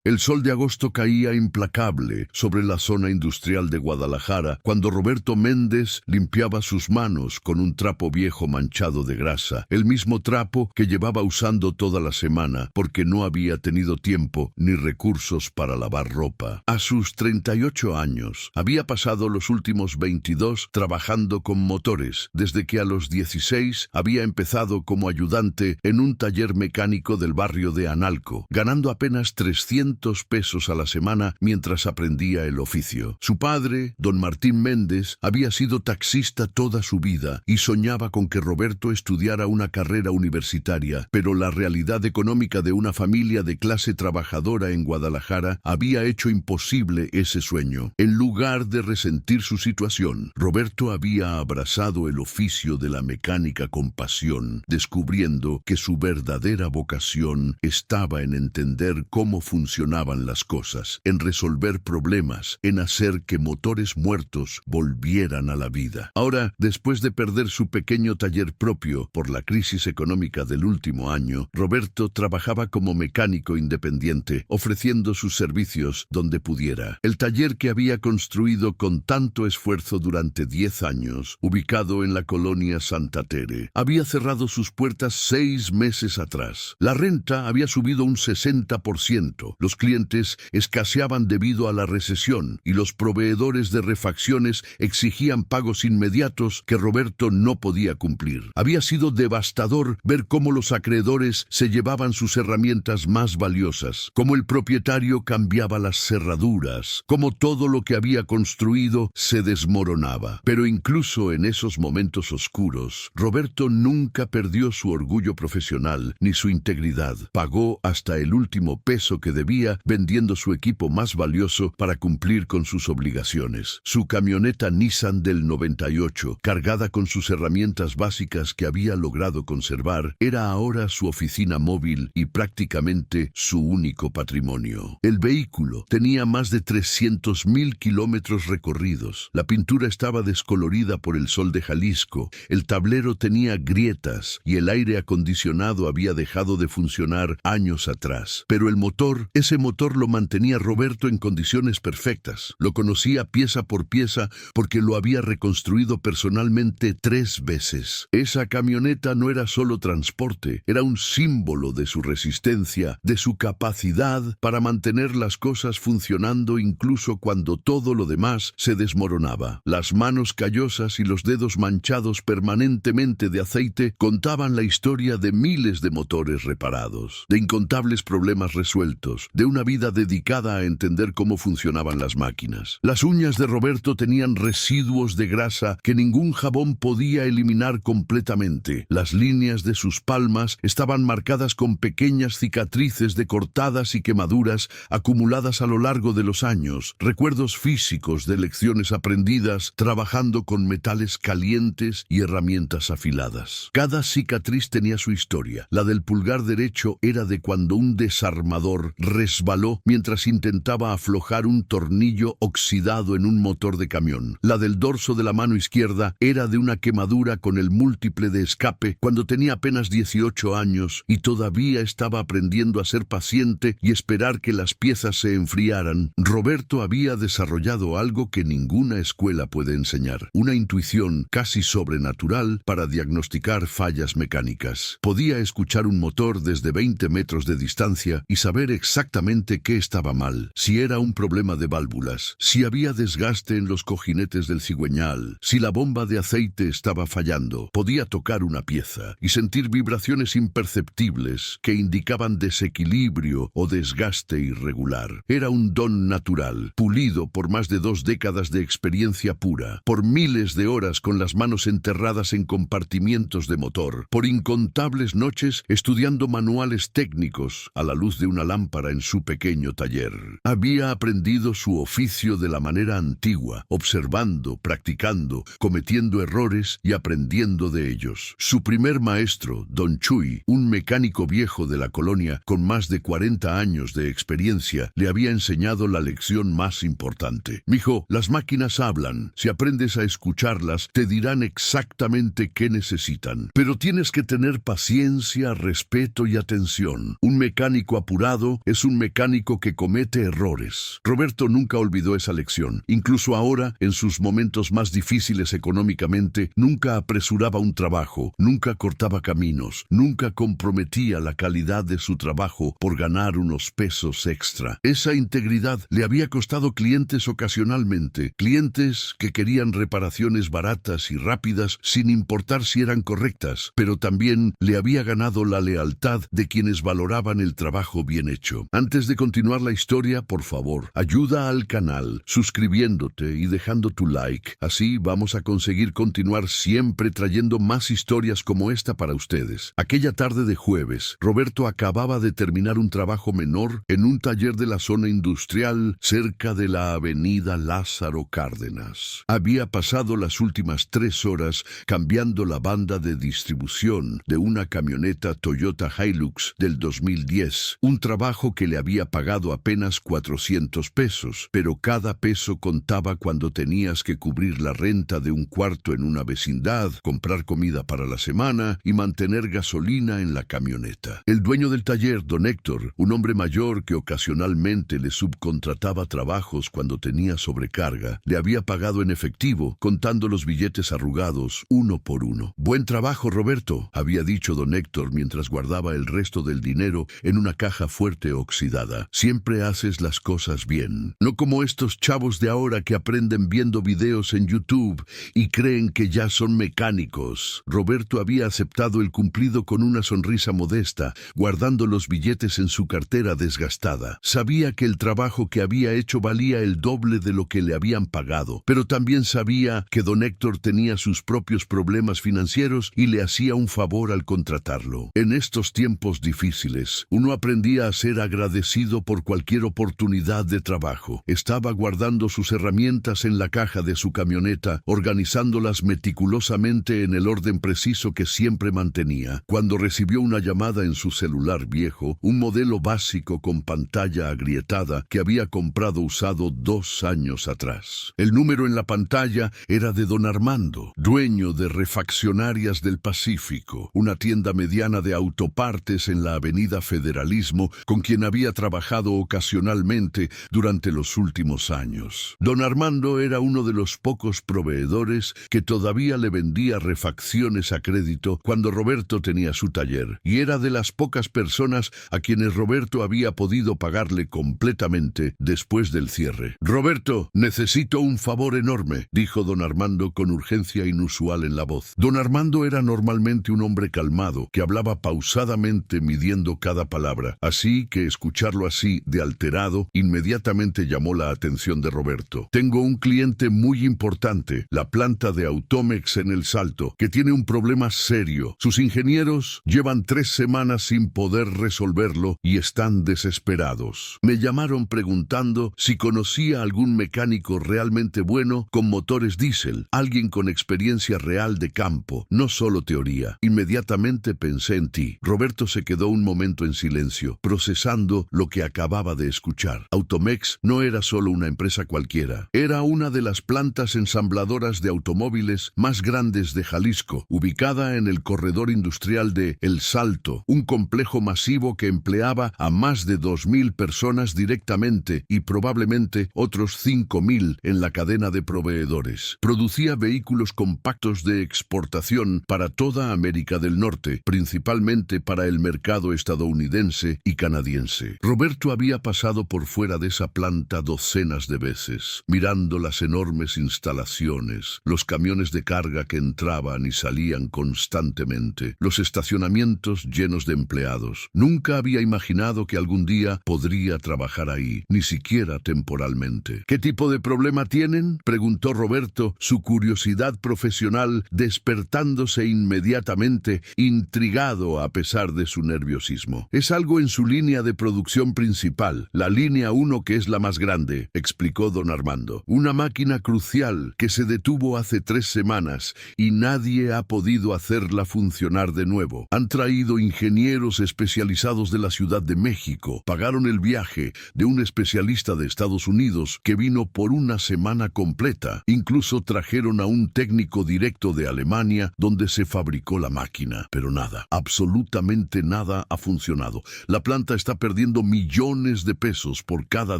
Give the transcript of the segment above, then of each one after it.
El sol de agosto caía implacable sobre la zona industrial de Guadalajara cuando Roberto Méndez limpiaba sus manos con un trapo viejo manchado de grasa, el mismo trapo que llevaba usando toda la semana porque no había tenido tiempo ni recursos para lavar ropa. A sus 38 años, había pasado los últimos 22 trabajando con motores, desde que a los 16 había empezado como ayudante en un taller mecánico del barrio de Analco, ganando apenas 300 pesos a la semana mientras aprendía el oficio. Su padre, don Martín Méndez, había sido taxista toda su vida y soñaba con que Roberto estudiara una carrera universitaria, pero la realidad económica de una familia de clase trabajadora en Guadalajara había hecho imposible ese sueño. En lugar de resentir su situación, Roberto había abrazado el oficio de la mecánica con pasión, descubriendo que su verdadera vocación estaba en entender cómo funcionaban las cosas, en resolver problemas, en hacer que motores muertos volvieran a la vida. Ahora, después de perder su pequeño taller propio por la crisis económica del último año, Roberto trabajaba como mecánico independiente, ofreciendo sus servicios donde pudiera. El taller que había construido con tanto esfuerzo durante 10 años, ubicado en la colonia Santa Tere, había cerrado sus puertas 6 meses atrás. La renta había subido un 60%. Los clientes escaseaban debido a la recesión y los proveedores de refacciones exigían pagos inmediatos que Roberto no podía cumplir. Había sido devastador ver cómo los acreedores se llevaban sus herramientas más valiosas, cómo el propietario cambiaba las cerraduras, cómo todo lo que había construido se desmoronaba. Pero incluso en esos momentos oscuros, Roberto nunca perdió su orgullo profesional ni su integridad. Pagó hasta el último peso que debía vendiendo su equipo más valioso para cumplir con sus obligaciones. Su camioneta Nissan del 98, cargada con sus herramientas básicas que había logrado conservar, era ahora su oficina móvil y prácticamente su único patrimonio. El vehículo tenía más de 300,000 kilómetros recorridos. La pintura estaba descolorida por el sol de Jalisco, el tablero tenía grietas y el aire acondicionado había dejado de funcionar años atrás. Pero el motor, ese motor lo mantenía Roberto en condiciones perfectas. Lo conocía pieza por pieza porque lo había reconstruido personalmente 3 veces. Esa camioneta no era solo transporte, era un símbolo de su resistencia, de su capacidad para mantener las cosas funcionando incluso cuando todo lo demás se desmoronaba. Las manos callosas y los dedos manchados permanentemente de aceite contaban la historia de miles de motores reparados, de incontables problemas resueltos, de una vida dedicada a entender cómo funcionaban las máquinas. Las uñas de Roberto tenían residuos de grasa que ningún jabón podía eliminar completamente. Las líneas de sus palmas estaban marcadas con pequeñas cicatrices de cortadas y quemaduras acumuladas a lo largo de los años, recuerdos físicos de lecciones aprendidas trabajando con metales calientes y herramientas afiladas. Cada cicatriz tenía su historia. La del pulgar derecho era de cuando un desarmador resbaló mientras intentaba aflojar un tornillo oxidado en un motor de camión. La del dorso de la mano izquierda era de una quemadura con el múltiple de escape cuando tenía apenas 18 años y todavía estaba aprendiendo a ser paciente y esperar que las piezas se enfriaran. Roberto había desarrollado algo que ninguna escuela puede enseñar, una intuición casi sobrenatural para diagnosticar fallas mecánicas. Podía escuchar un motor desde 20 metros de distancia y saber exactamente qué estaba mal, si era un problema de válvulas, si había desgaste en los cojinetes del cigüeñal, si la bomba de aceite estaba fallando. Podía tocar una pieza y sentir vibraciones imperceptibles que indicaban desequilibrio o desgaste irregular. Era un don natural, pulido por más de 2 décadas de experiencia pura, por miles de horas con las manos enterradas en compartimientos de motor, por incontables noches estudiando manuales técnicos a la luz de una lámpara en su pequeño taller. Había aprendido su oficio de la manera antigua, observando, practicando, cometiendo errores y aprendiendo de ellos. Su primer maestro, don Chuy, un mecánico viejo de la colonia con más de 40 años de experiencia, le había enseñado la lección más importante. Mijo, las máquinas hablan. Si aprendes a escucharlas, te dirán exactamente qué necesitan. Pero tienes que tener paciencia, respeto y atención. Un mecánico apurado es un un mecánico que comete errores. Roberto nunca olvidó esa lección. Incluso ahora, en sus momentos más difíciles económicamente, nunca apresuraba un trabajo, nunca cortaba caminos, nunca comprometía la calidad de su trabajo por ganar unos pesos extra. Esa integridad le había costado clientes ocasionalmente, clientes que querían reparaciones baratas y rápidas sin importar si eran correctas, pero también le había ganado la lealtad de quienes valoraban el trabajo bien hecho. Antes de continuar la historia, por favor, ayuda al canal suscribiéndote y dejando tu like. Así vamos a conseguir continuar siempre trayendo más historias como esta para ustedes. Aquella tarde de jueves, Roberto acababa de terminar un trabajo menor en un taller de la zona industrial cerca de la avenida Lázaro Cárdenas. Había pasado las últimas 3 horas cambiando la banda de distribución de una camioneta Toyota Hilux del 2010, un trabajo que le había pagado apenas 400 pesos, pero cada peso contaba cuando tenías que cubrir la renta de un cuarto en una vecindad, comprar comida para la semana y mantener gasolina en la camioneta. El dueño del taller, don Héctor, un hombre mayor que ocasionalmente le subcontrataba trabajos cuando tenía sobrecarga, le había pagado en efectivo, contando los billetes arrugados uno por uno. «Buen trabajo, Roberto», había dicho don Héctor mientras guardaba el resto del dinero en una caja fuerte oxidada. «Siempre haces las cosas bien. No como estos chavos de ahora que aprenden viendo videos en YouTube y creen que ya son mecánicos». Roberto había aceptado el cumplido con una sonrisa modesta, guardando los billetes en su cartera desgastada. Sabía que el trabajo que había hecho valía el doble de lo que le habían pagado, pero también sabía que don Héctor tenía sus propios problemas financieros y le hacía un favor al contratarlo. En estos tiempos difíciles, uno aprendía a ser agradecido por cualquier oportunidad de trabajo. Estaba guardando sus herramientas en la caja de su camioneta, organizándolas meticulosamente en el orden preciso que siempre mantenía, cuando recibió una llamada en su celular viejo, un modelo básico con pantalla agrietada que había comprado usado 2 años atrás. El número en la pantalla era de don Armando, dueño de Refaccionarias del Pacífico, una tienda mediana de autopartes en la avenida Federalismo, con quien había trabajado ocasionalmente durante los últimos años. Don Armando era uno de los pocos proveedores que todavía le vendía refacciones a crédito cuando Roberto tenía su taller, y era de las pocas personas a quienes Roberto había podido pagarle completamente después del cierre. «Roberto, necesito un favor enorme», dijo don Armando con urgencia inusual en la voz. Don Armando era normalmente un hombre calmado, que hablaba pausadamente midiendo cada palabra, así que escucharlo así, de alterado, inmediatamente llamó la atención de Roberto. «Tengo un cliente muy importante, la planta de Automex en El Salto, que tiene un problema serio. Sus ingenieros llevan 3 semanas sin poder resolverlo y están desesperados. Me llamaron preguntando si conocía algún mecánico realmente bueno con motores diésel, alguien con experiencia real de campo, no solo teoría. Inmediatamente pensé en ti». Roberto se quedó un momento en silencio, procesando lo que acababa de escuchar. Automex no era solo una empresa cualquiera, era una de las plantas ensambladoras de automóviles más grandes de Jalisco, ubicada en el corredor industrial de El Salto, un complejo masivo que empleaba a más de 2,000 personas directamente y probablemente otros 5,000 en la cadena de proveedores. Producía vehículos compactos de exportación para toda América del Norte, principalmente para el mercado estadounidense y canadiense. Roberto había pasado por fuera de esa planta docenas de veces, mirando las enormes instalaciones, los camiones de carga que entraban y salían constantemente, los estacionamientos llenos de empleados. Nunca había imaginado que algún día podría trabajar ahí, ni siquiera temporalmente. «¿Qué tipo de problema tienen?», preguntó Roberto, su curiosidad profesional despertándose inmediatamente, intrigado a pesar de su nerviosismo. «Es algo en su línea de producción principal, la línea 1, que es la más grande», explicó don Armando. «Una máquina crucial que se detuvo hace 3 semanas y nadie ha podido hacerla funcionar de nuevo. Han traído ingenieros especializados de la Ciudad de México, pagaron el viaje de un especialista de Estados Unidos que vino por una semana completa. Incluso trajeron a un técnico directo de Alemania donde se fabricó la máquina. Pero nada, absolutamente nada ha funcionado. La planta está perdiendo perdiendo millones de pesos por cada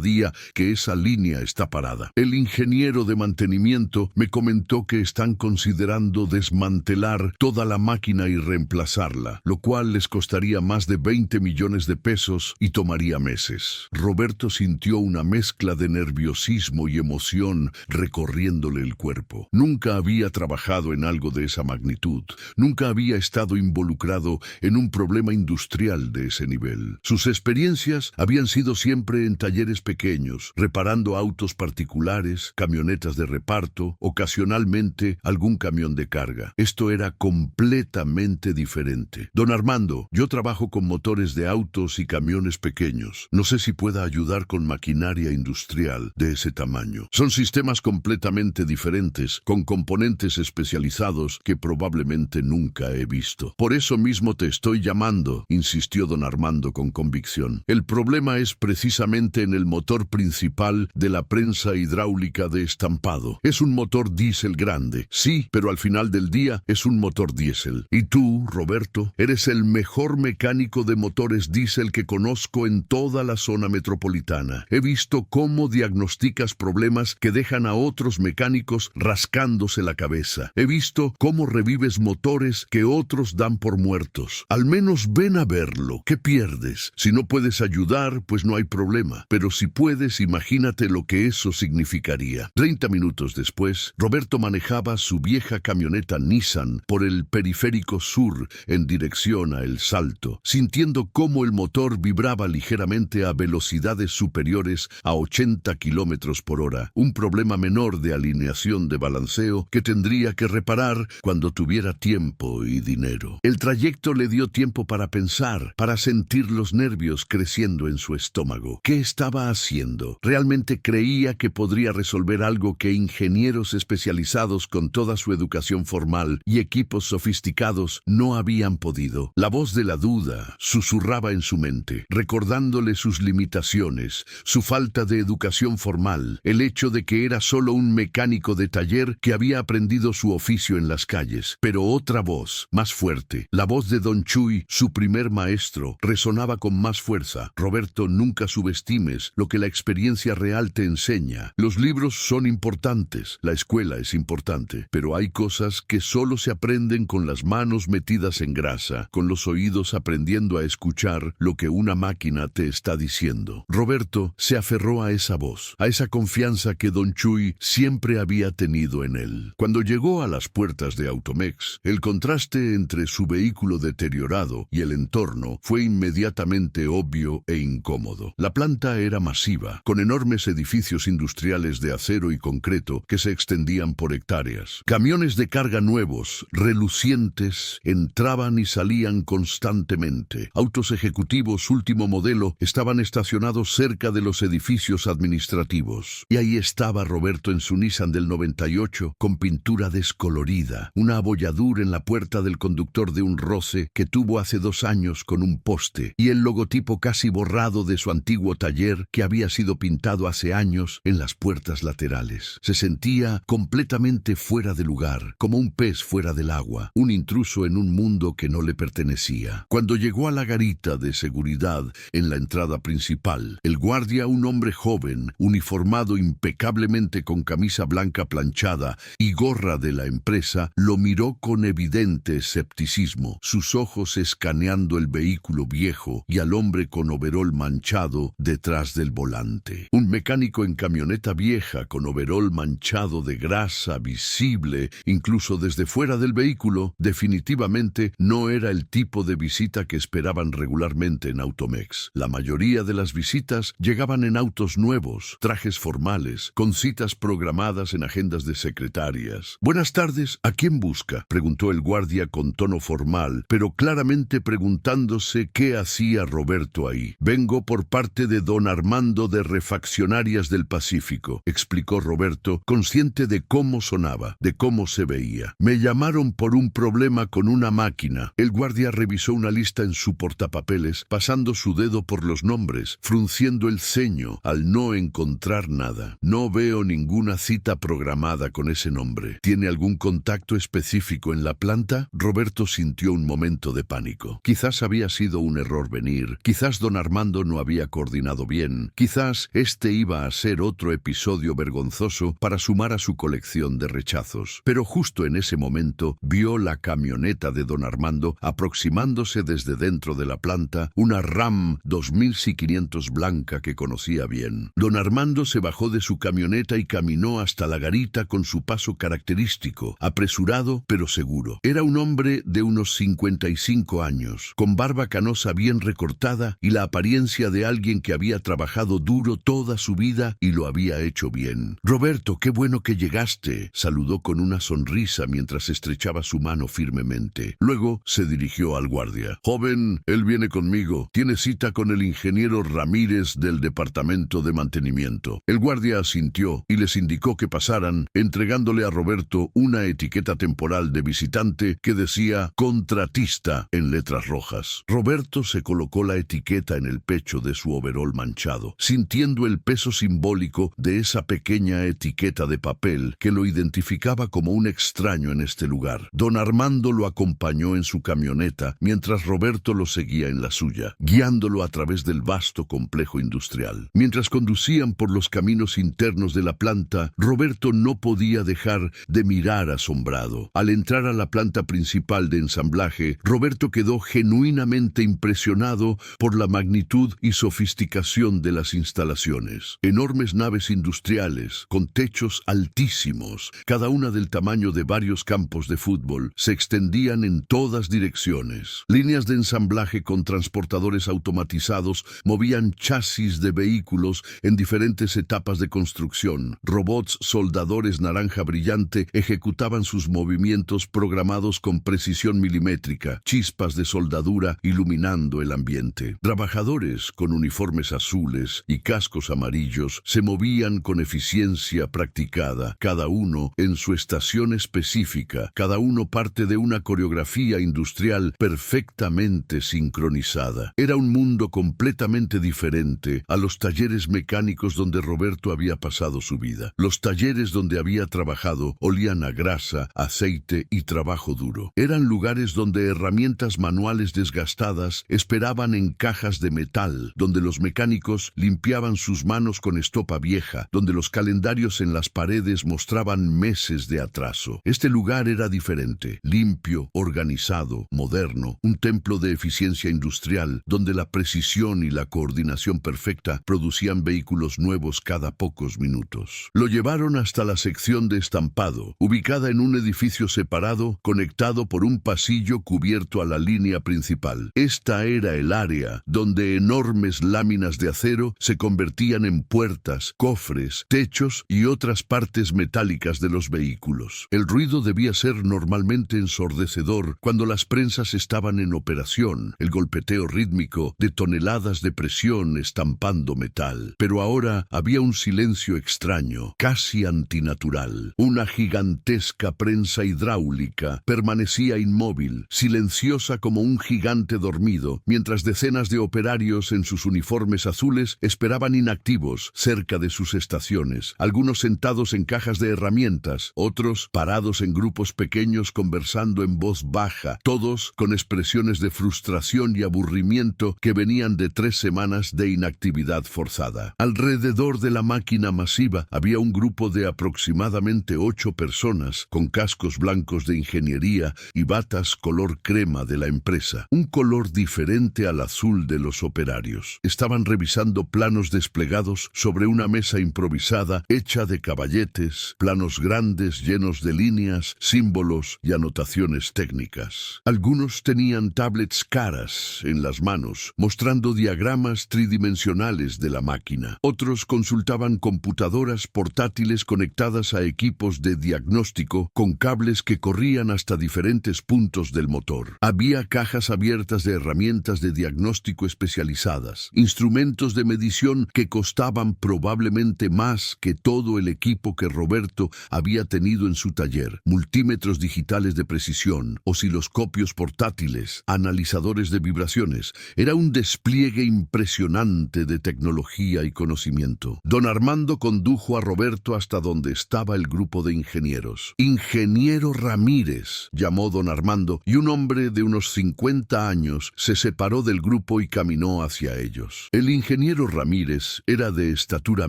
día que esa línea está parada. El ingeniero de mantenimiento me comentó que están considerando desmantelar toda la máquina y reemplazarla, lo cual les costaría más de 20 millones de pesos y tomaría meses. Roberto sintió una mezcla de nerviosismo y emoción recorriéndole el cuerpo. Nunca había trabajado en algo de esa magnitud. Nunca había estado involucrado en un problema industrial de ese nivel. Sus experiencias habían sido siempre en talleres pequeños, reparando autos particulares, camionetas de reparto, ocasionalmente algún camión de carga. Esto era completamente diferente. Don Armando, yo trabajo con motores de autos y camiones pequeños. No sé si pueda ayudar con maquinaria industrial de ese tamaño. Son sistemas completamente diferentes, con componentes especializados que probablemente nunca he visto. Por eso mismo te estoy llamando, insistió don Armando con convicción. El problema es precisamente en el motor principal de la prensa hidráulica de estampado. Es un motor diésel grande, sí, pero al final del día es un motor diésel. Y tú, Roberto, eres el mejor mecánico de motores diésel que conozco en toda la zona metropolitana. He visto cómo diagnosticas problemas que dejan a otros mecánicos rascándose la cabeza. He visto cómo revives motores que otros dan por muertos. Al menos ven a verlo. ¿Qué pierdes? Si no puedes ayudar, pues no hay problema. Pero si puedes, imagínate lo que eso significaría. 30 minutos después, Roberto manejaba su vieja camioneta Nissan por el periférico sur en dirección a El Salto, sintiendo cómo el motor vibraba ligeramente a velocidades superiores a 80 kilómetros por hora. Un problema menor de alineación de balanceo que tendría que reparar cuando tuviera tiempo y dinero. El trayecto le dio tiempo para pensar, para sentir los nervios creciendo en su estómago. ¿Qué estaba haciendo? ¿Realmente creía que podría resolver algo que ingenieros especializados con toda su educación formal y equipos sofisticados no habían podido? La voz de la duda susurraba en su mente, recordándole sus limitaciones, su falta de educación formal, el hecho de que era solo un mecánico de taller que había aprendido su oficio en las calles. Pero otra voz, más fuerte, la voz de Don Chuy, su primer maestro, resonaba con más fuerza. Roberto, nunca subestimes lo que la experiencia real te enseña. Los libros son importantes, la escuela es importante, pero hay cosas que solo se aprenden con las manos metidas en grasa, con los oídos aprendiendo a escuchar lo que una máquina te está diciendo. Roberto se aferró a esa voz, a esa confianza que Don Chuy siempre había tenido en él. Cuando llegó a las puertas de Automex, el contraste entre su vehículo deteriorado y el entorno fue inmediatamente obvio e incómodo. La planta era masiva, con enormes edificios industriales de acero y concreto que se extendían por hectáreas. Camiones de carga nuevos, relucientes, entraban y salían constantemente. Autos ejecutivos último modelo estaban estacionados cerca de los edificios administrativos. Y ahí estaba Roberto en su Nissan del 98, con pintura descolorida, una abolladura en la puerta del conductor de un roce que tuvo hace 2 años con un poste, y el logotipo casi borrado de su antiguo taller que había sido pintado hace años en las puertas laterales. Se sentía completamente fuera de lugar, como un pez fuera del agua, un intruso en un mundo que no le pertenecía. Cuando llegó a la garita de seguridad en la entrada principal, el guardia, un hombre joven, uniformado impecablemente con camisa blanca planchada y gorra de la empresa, lo miró con evidente escepticismo, sus ojos escaneando el vehículo viejo y al hombre con overol manchado detrás del volante. Un mecánico en camioneta vieja con overol manchado de grasa visible, incluso desde fuera del vehículo, definitivamente no era el tipo de visita que esperaban regularmente en Automex. La mayoría de las visitas llegaban en autos nuevos, trajes formales, con citas programadas en agendas de secretarias. «Buenas tardes, ¿a quién busca?», preguntó el guardia con tono formal, pero claramente preguntándose qué hacía Roberto ahí. «Vengo por parte de don Armando de Refaccionarias del Pacífico», explicó Roberto, consciente de cómo sonaba, de cómo se veía. «Me llamaron por un problema con una máquina». El guardia revisó una lista en su portapapeles, pasando su dedo por los nombres, frunciendo el ceño al no encontrar nada. «No veo ninguna cita programada con ese nombre. ¿Tiene algún contacto específico en la planta?» Roberto sintió un momento de pánico. Quizás había sido un error venir, quizás Quizás don Armando no había coordinado bien. Quizás este iba a ser otro episodio vergonzoso para sumar a su colección de rechazos. Pero justo en ese momento vio la camioneta de don Armando aproximándose desde dentro de la planta, una Ram 2500 blanca que conocía bien. Don Armando se bajó de su camioneta y caminó hasta la garita con su paso característico, apresurado pero seguro. Era un hombre de unos 55 años, con barba canosa bien recortada y la apariencia de alguien que había trabajado duro toda su vida y lo había hecho bien. «Roberto, qué bueno que llegaste», saludó con una sonrisa mientras estrechaba su mano firmemente. Luego se dirigió al guardia. «Joven, él viene conmigo. Tiene cita con el ingeniero Ramírez del departamento de mantenimiento». El guardia asintió y les indicó que pasaran, entregándole a Roberto una etiqueta temporal de visitante que decía «contratista» en letras rojas. Roberto se colocó la etiqueta en el pecho de su overol manchado, sintiendo el peso simbólico de esa pequeña etiqueta de papel que lo identificaba como un extraño en este lugar. Don Armando lo acompañó en su camioneta mientras Roberto lo seguía en la suya, guiándolo a través del vasto complejo industrial. Mientras conducían por los caminos internos de la planta, Roberto no podía dejar de mirar asombrado. Al entrar a la planta principal de ensamblaje, Roberto quedó genuinamente impresionado por la magnitud y sofisticación de las instalaciones. Enormes naves industriales, con techos altísimos, cada una del tamaño de varios campos de fútbol, se extendían en todas direcciones. Líneas de ensamblaje con transportadores automatizados movían chasis de vehículos en diferentes etapas de construcción. Robots soldadores naranja brillante ejecutaban sus movimientos programados con precisión milimétrica, chispas de soldadura iluminando el ambiente. Trabajadores con uniformes azules y cascos amarillos se movían con eficiencia practicada, cada uno en su estación específica, cada uno parte de una coreografía industrial perfectamente sincronizada. Era un mundo completamente diferente a los talleres mecánicos donde Roberto había pasado su vida. Los talleres donde había trabajado olían a grasa, aceite y trabajo duro. Eran lugares donde herramientas manuales desgastadas esperaban en cajas de metal, donde los mecánicos limpiaban sus manos con estopa vieja, donde los calendarios en las paredes mostraban meses de atraso. Este lugar era diferente, limpio, organizado, moderno, un templo de eficiencia industrial, donde la precisión y la coordinación perfecta producían vehículos nuevos cada pocos minutos. Lo llevaron hasta la sección de estampado, ubicada en un edificio separado, conectado por un pasillo cubierto a la línea principal. Esta era el área donde enormes láminas de acero se convertían en puertas, cofres, techos y otras partes metálicas de los vehículos. El ruido debía ser normalmente ensordecedor cuando las prensas estaban en operación, el golpeteo rítmico de toneladas de presión estampando metal. Pero ahora había un silencio extraño, casi antinatural. Una gigantesca prensa hidráulica permanecía inmóvil, silenciosa como un gigante dormido, mientras decenas de operarios en sus uniformes azules esperaban inactivos cerca de sus estaciones, algunos sentados en cajas de herramientas, otros parados en grupos pequeños conversando en voz baja, todos con expresiones de frustración y aburrimiento que venían de 3 semanas de inactividad forzada. Alrededor de la máquina masiva había un grupo de aproximadamente 8 personas con cascos blancos de ingeniería y batas color crema de la empresa, un color diferente al azul de los operarios. Estaban revisando planos desplegados sobre una mesa improvisada hecha de caballetes, planos grandes llenos de líneas, símbolos y anotaciones técnicas. Algunos tenían tablets caras en las manos, mostrando diagramas tridimensionales de la máquina. Otros consultaban computadoras portátiles conectadas a equipos de diagnóstico con cables que corrían hasta diferentes puntos del motor. Había cajas abiertas de herramientas de diagnóstico especializadas, instrumentos de medición que costaban probablemente más que todo el equipo que Roberto había tenido en su taller, multímetros digitales de precisión, osciloscopios portátiles, analizadores de vibraciones. Era un despliegue impresionante de tecnología y conocimiento. Don Armando condujo a Roberto hasta donde estaba el grupo de ingenieros. «Ingeniero Ramírez», llamó don Armando, y un hombre de unos 50 años se separó del grupo y caminó hacia ellos. El ingeniero Ramírez era de estatura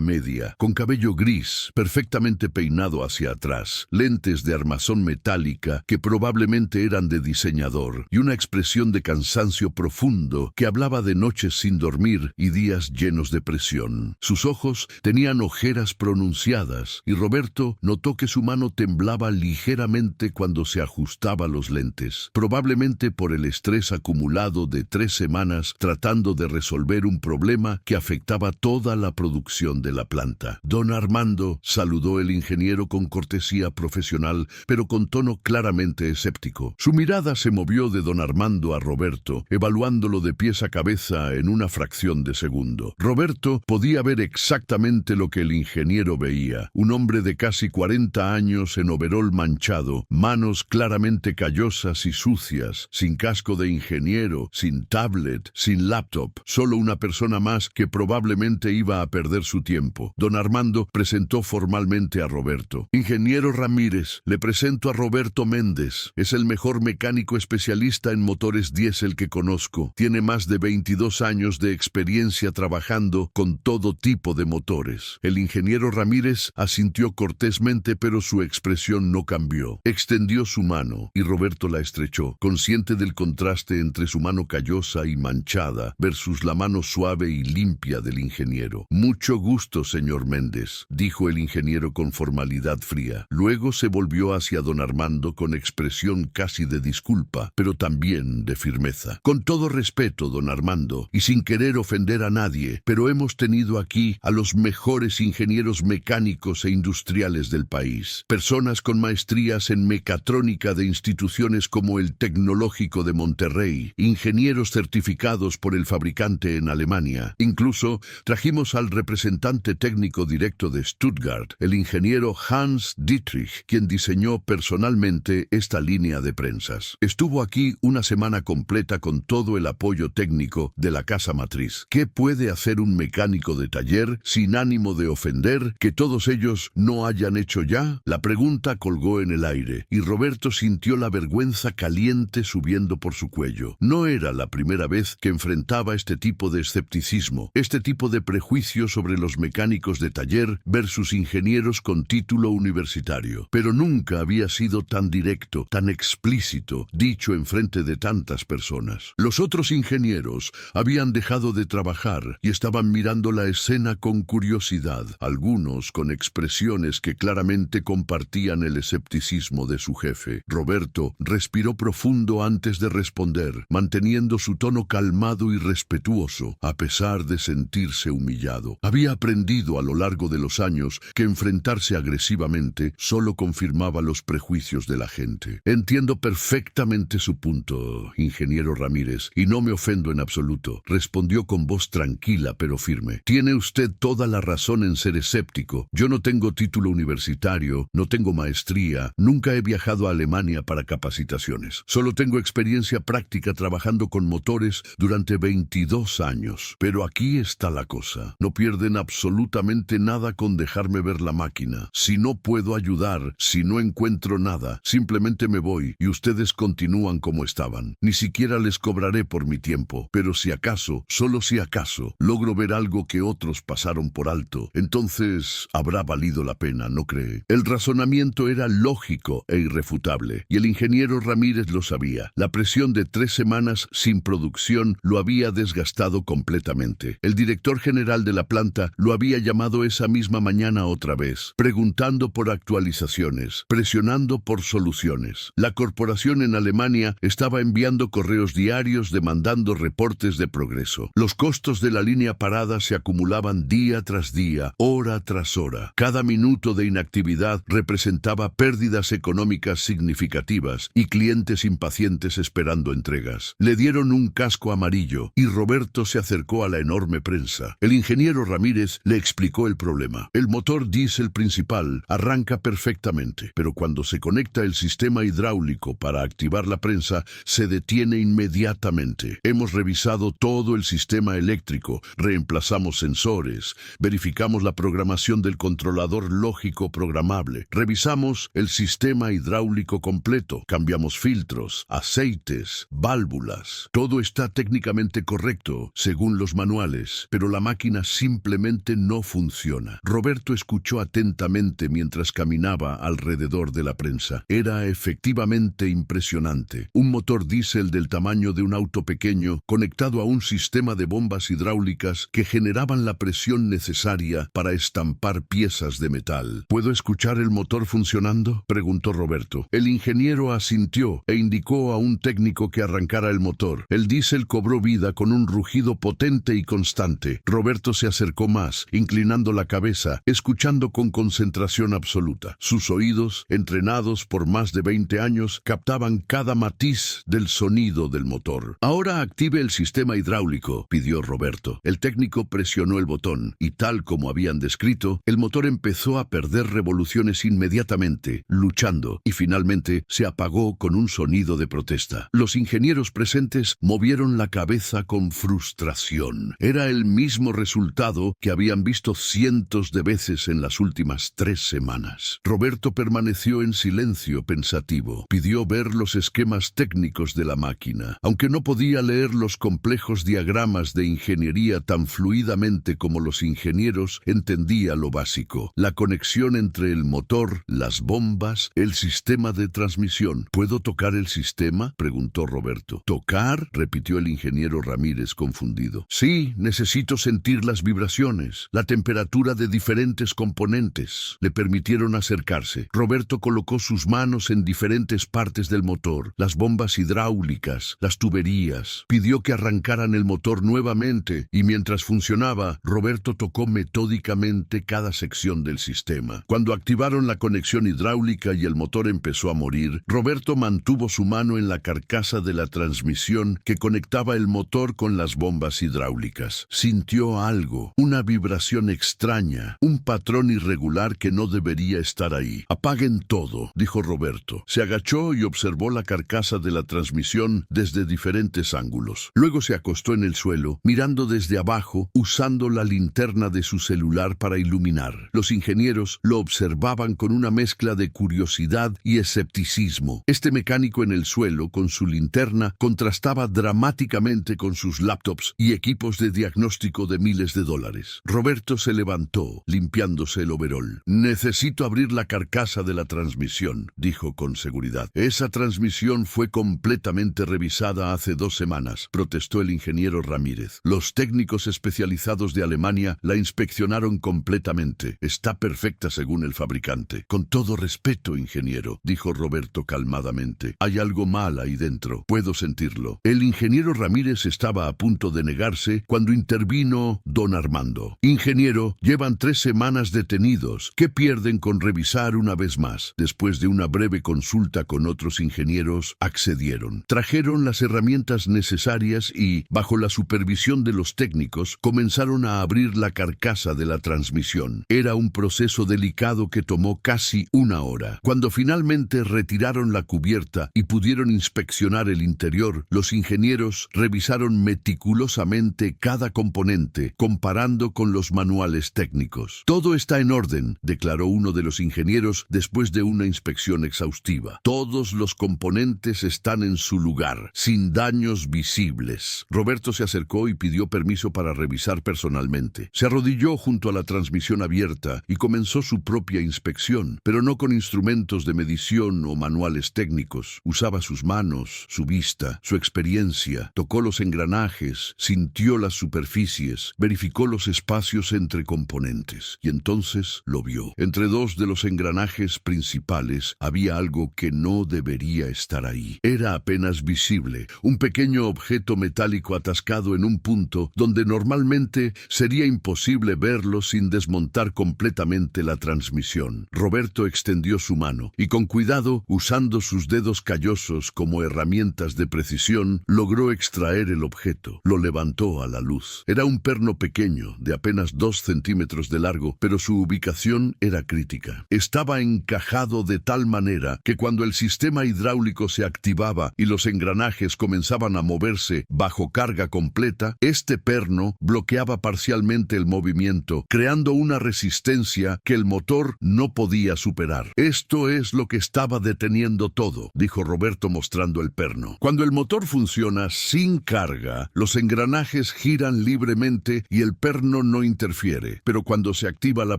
media, con cabello gris, perfectamente peinado hacia atrás, lentes de armazón metálica que probablemente eran de diseñador, y una expresión de cansancio profundo que hablaba de noches sin dormir y días llenos de presión. Sus ojos tenían ojeras pronunciadas, y Roberto notó que su mano temblaba ligeramente cuando se ajustaba los lentes, probablemente por el estrés acumulado de 3 semanas tratando de resolver un problema que afectaba toda la producción de la planta. Don Armando, saludó el ingeniero con cortesía profesional, pero con tono claramente escéptico. Su mirada se movió de don Armando a Roberto, evaluándolo de pies a cabeza en una fracción de segundo. Roberto podía ver exactamente lo que el ingeniero veía: un hombre de casi 40 años en overol manchado, manos claramente callosas y sucias, sin casco de ingeniero, sin tablet, sin laptop, solo una persona más que probablemente iba a perder su tiempo. Don Armando presentó formalmente a Roberto. Ingeniero Ramírez, le presento a Roberto Méndez. Es el mejor mecánico especialista en motores diésel que conozco. Tiene más de 22 años de experiencia trabajando con todo tipo de motores. El ingeniero Ramírez asintió cortésmente, pero su expresión no cambió. Extendió su mano y Roberto la estrechó, consciente del contraste entre su mano callosa y manchada versus la mano suave y limpia del ingeniero. Mucho gusto, señor Méndez, dijo el ingeniero con formalidad fría. Luego se volvió hacia don Armando con expresión casi de disculpa, pero también de firmeza. Con todo respeto, don Armando, y sin querer ofender a nadie, pero hemos tenido aquí a los mejores ingenieros mecánicos e industriales del país. Personas con maestrías en mecatrónica de instituciones como el Tecnológico de Monterrey, ingenieros certificados por el fabricante en Alemania. Incluso trajimos al representante técnico directo de Stuttgart, el ingeniero Hans Dietrich, quien diseñó personalmente esta línea de prensas. Estuvo aquí una semana completa con todo el apoyo técnico de la casa matriz. ¿Qué puede hacer un mecánico de taller sin ánimo de ofender que todos ellos no hayan hecho ya? La pregunta colgó en el aire y Roberto sintió la vergüenza caliente subiendo por su cuello. No era la primera vez que enfrentaba este tipo de escepticismo, este tipo de prejuicio sobre los mecánicos de taller versus ingenieros con título universitario. Pero nunca había sido tan directo, tan explícito, dicho enfrente de tantas personas. Los otros ingenieros habían dejado de trabajar y estaban mirando la escena con curiosidad, algunos con expresiones que claramente compartían el escepticismo de su jefe. Roberto respiró profundo antes de responder, manteniendo su tono calmado y respetuoso, a pesar de sentirse humillado. Había aprendido a lo largo de los años que enfrentarse agresivamente solo confirmaba los prejuicios de la gente. Entiendo perfectamente su punto, ingeniero Ramírez, y no me ofendo en absoluto, respondió con voz tranquila pero firme. Tiene usted toda la razón en ser escéptico. Yo no tengo título universitario, no tengo maestría, nunca he viajado a Alemania para capacitaciones. Solo tengo experiencia práctica trabajando con motores durante 22 años. Pero aquí está la cosa. No pierden absolutamente nada con dejarme ver la máquina. Si no puedo ayudar, si no encuentro nada, simplemente me voy y ustedes continúan como estaban. Ni siquiera les cobraré por mi tiempo. Pero si acaso, solo si acaso, logro ver algo que otros pasaron por alto, entonces habrá valido la pena, ¿no cree? El razonamiento era lógico e irrefutable, y el ingeniero Ramírez lo sabía. La presión de 3 semanas sin producción lo había desgastado completamente. El director general de la planta lo había llamado esa misma mañana otra vez, preguntando por actualizaciones, presionando por soluciones. La corporación en Alemania estaba enviando correos diarios demandando reportes de progreso. Los costos de la línea parada se acumulaban día tras día, hora tras hora. Cada minuto de inactividad representaba pérdidas económicas significativas y clientes impacientes esperando entregas. Le dieron un casco amarillo y Roberto se acercó a la enorme prensa. El ingeniero Ramírez le explicó el problema. El motor diésel principal arranca perfectamente, pero cuando se conecta el sistema hidráulico para activar la prensa, se detiene inmediatamente. Hemos revisado todo el sistema eléctrico, reemplazamos sensores, verificamos la programación del controlador lógico programable, revisamos el sistema hidráulico completo, cambiamos filtros, aceites, válvulas. Todo está técnicamente técnicamente correcto, según los manuales, pero la máquina simplemente no funciona. Roberto escuchó atentamente mientras caminaba alrededor de la prensa. Era efectivamente impresionante. Un motor diésel del tamaño de un auto pequeño, conectado a un sistema de bombas hidráulicas que generaban la presión necesaria para estampar piezas de metal. ¿Puedo escuchar el motor funcionando?, preguntó Roberto. El ingeniero asintió e indicó a un técnico que arrancara el motor. El diésel cobró vida con un rugido potente y constante. Roberto se acercó más, inclinando la cabeza, escuchando con concentración absoluta. Sus oídos, entrenados por más de 20 años, captaban cada matiz del sonido del motor. «Ahora active el sistema hidráulico», pidió Roberto. El técnico presionó el botón y, tal como habían descrito, el motor empezó a perder revoluciones inmediatamente, luchando, y finalmente se apagó con un sonido de protesta. Los ingenieros presentes movieron la cabeza con frustración. Era el mismo resultado que habían visto cientos de veces en las últimas 3 semanas. Roberto permaneció en silencio pensativo. Pidió ver los esquemas técnicos de la máquina. Aunque no podía leer los complejos diagramas de ingeniería tan fluidamente como los ingenieros, entendía lo básico: la conexión entre el motor, las bombas, el sistema de transmisión. ¿Puedo tocar el sistema?, preguntó Roberto. ¿Tocar?, repitió el ingeniero Ramírez confundido. Sí, necesito sentir las vibraciones, la temperatura de diferentes componentes. Le permitieron acercarse. Roberto colocó sus manos en diferentes partes del motor, las bombas hidráulicas, las tuberías. Pidió que arrancaran el motor nuevamente y mientras funcionaba, Roberto tocó metódicamente cada sección del sistema. Cuando activaron la conexión hidráulica y el motor empezó a morir, Roberto mantuvo su mano en la carcasa de la transmisión que conectaba el motor con las bombas hidráulicas. Sintió algo, una vibración extraña, un patrón irregular que no debería estar ahí. «Apaguen todo», dijo Roberto. Se agachó y observó la carcasa de la transmisión desde diferentes ángulos. Luego se acostó en el suelo, mirando desde abajo, usando la linterna de su celular para iluminar. Los ingenieros lo observaban con una mezcla de curiosidad y escepticismo. Este mecánico en el suelo, con su linterna, contrastaba dramáticamente con sus laptops y equipos de diagnóstico de miles de dólares. Roberto se levantó, limpiándose el overol. «Necesito abrir la carcasa de la transmisión», dijo con seguridad. «Esa transmisión fue completamente revisada hace 2 semanas», protestó el ingeniero Ramírez. «Los técnicos especializados de Alemania la inspeccionaron completamente. Está perfecta según el fabricante». «Con todo respeto, ingeniero», dijo Roberto calmadamente. «Hay algo mal ahí dentro. Puedo sentirlo». El ingeniero Ramírez estaba a punto de negarse cuando intervino don Armando. «Ingeniero, llevan 3 semanas detenidos. ¿Qué pierden con revisar una vez más?» Después de una breve consulta con otros ingenieros, accedieron. Trajeron las herramientas necesarias y, bajo la supervisión de los técnicos, comenzaron a abrir la carcasa de la transmisión. Era un proceso delicado que tomó casi 1 hora. Cuando finalmente retiraron la cubierta y pudieron inspeccionar el interior, los ingenieros revisaron meticulosamente cada componente, comparando con los manuales técnicos. «Todo está en orden», declaró uno de los ingenieros después de una inspección exhaustiva. «Todos los componentes están en su lugar, sin daños visibles». Roberto se acercó y pidió permiso para revisar personalmente. Se arrodilló junto a la transmisión abierta y comenzó su propia inspección, pero no con instrumentos de medición o manuales técnicos. Usaba sus manos, su vista, su experiencia. Tocó los engranajes, sintió las superficies, verificó los espacios entre componentes. Y entonces lo vio. Entre 2 de los engranajes principales había algo que no debería estar ahí. Era apenas visible, un pequeño objeto metálico atascado en un punto donde normalmente sería imposible verlo sin desmontar completamente la transmisión. Roberto extendió su mano y con cuidado, usando sus dedos callosos como herramientas de precisión, logró extraer el objeto. Lo levantó a la luz. Era un perno pequeño, de apenas 2 centímetros de largo, pero su ubicación era crítica. Estaba encajado de tal manera que cuando el sistema hidráulico se activaba y los engranajes comenzaban a moverse bajo carga completa, este perno bloqueaba parcialmente el movimiento, creando una resistencia que el motor no podía superar. «Esto es lo que estaba deteniendo todo», dijo Roberto mostrando el perno. «Cuando el motor funciona sin Sin carga, los engranajes giran libremente y el perno no interfiere, pero cuando se activa la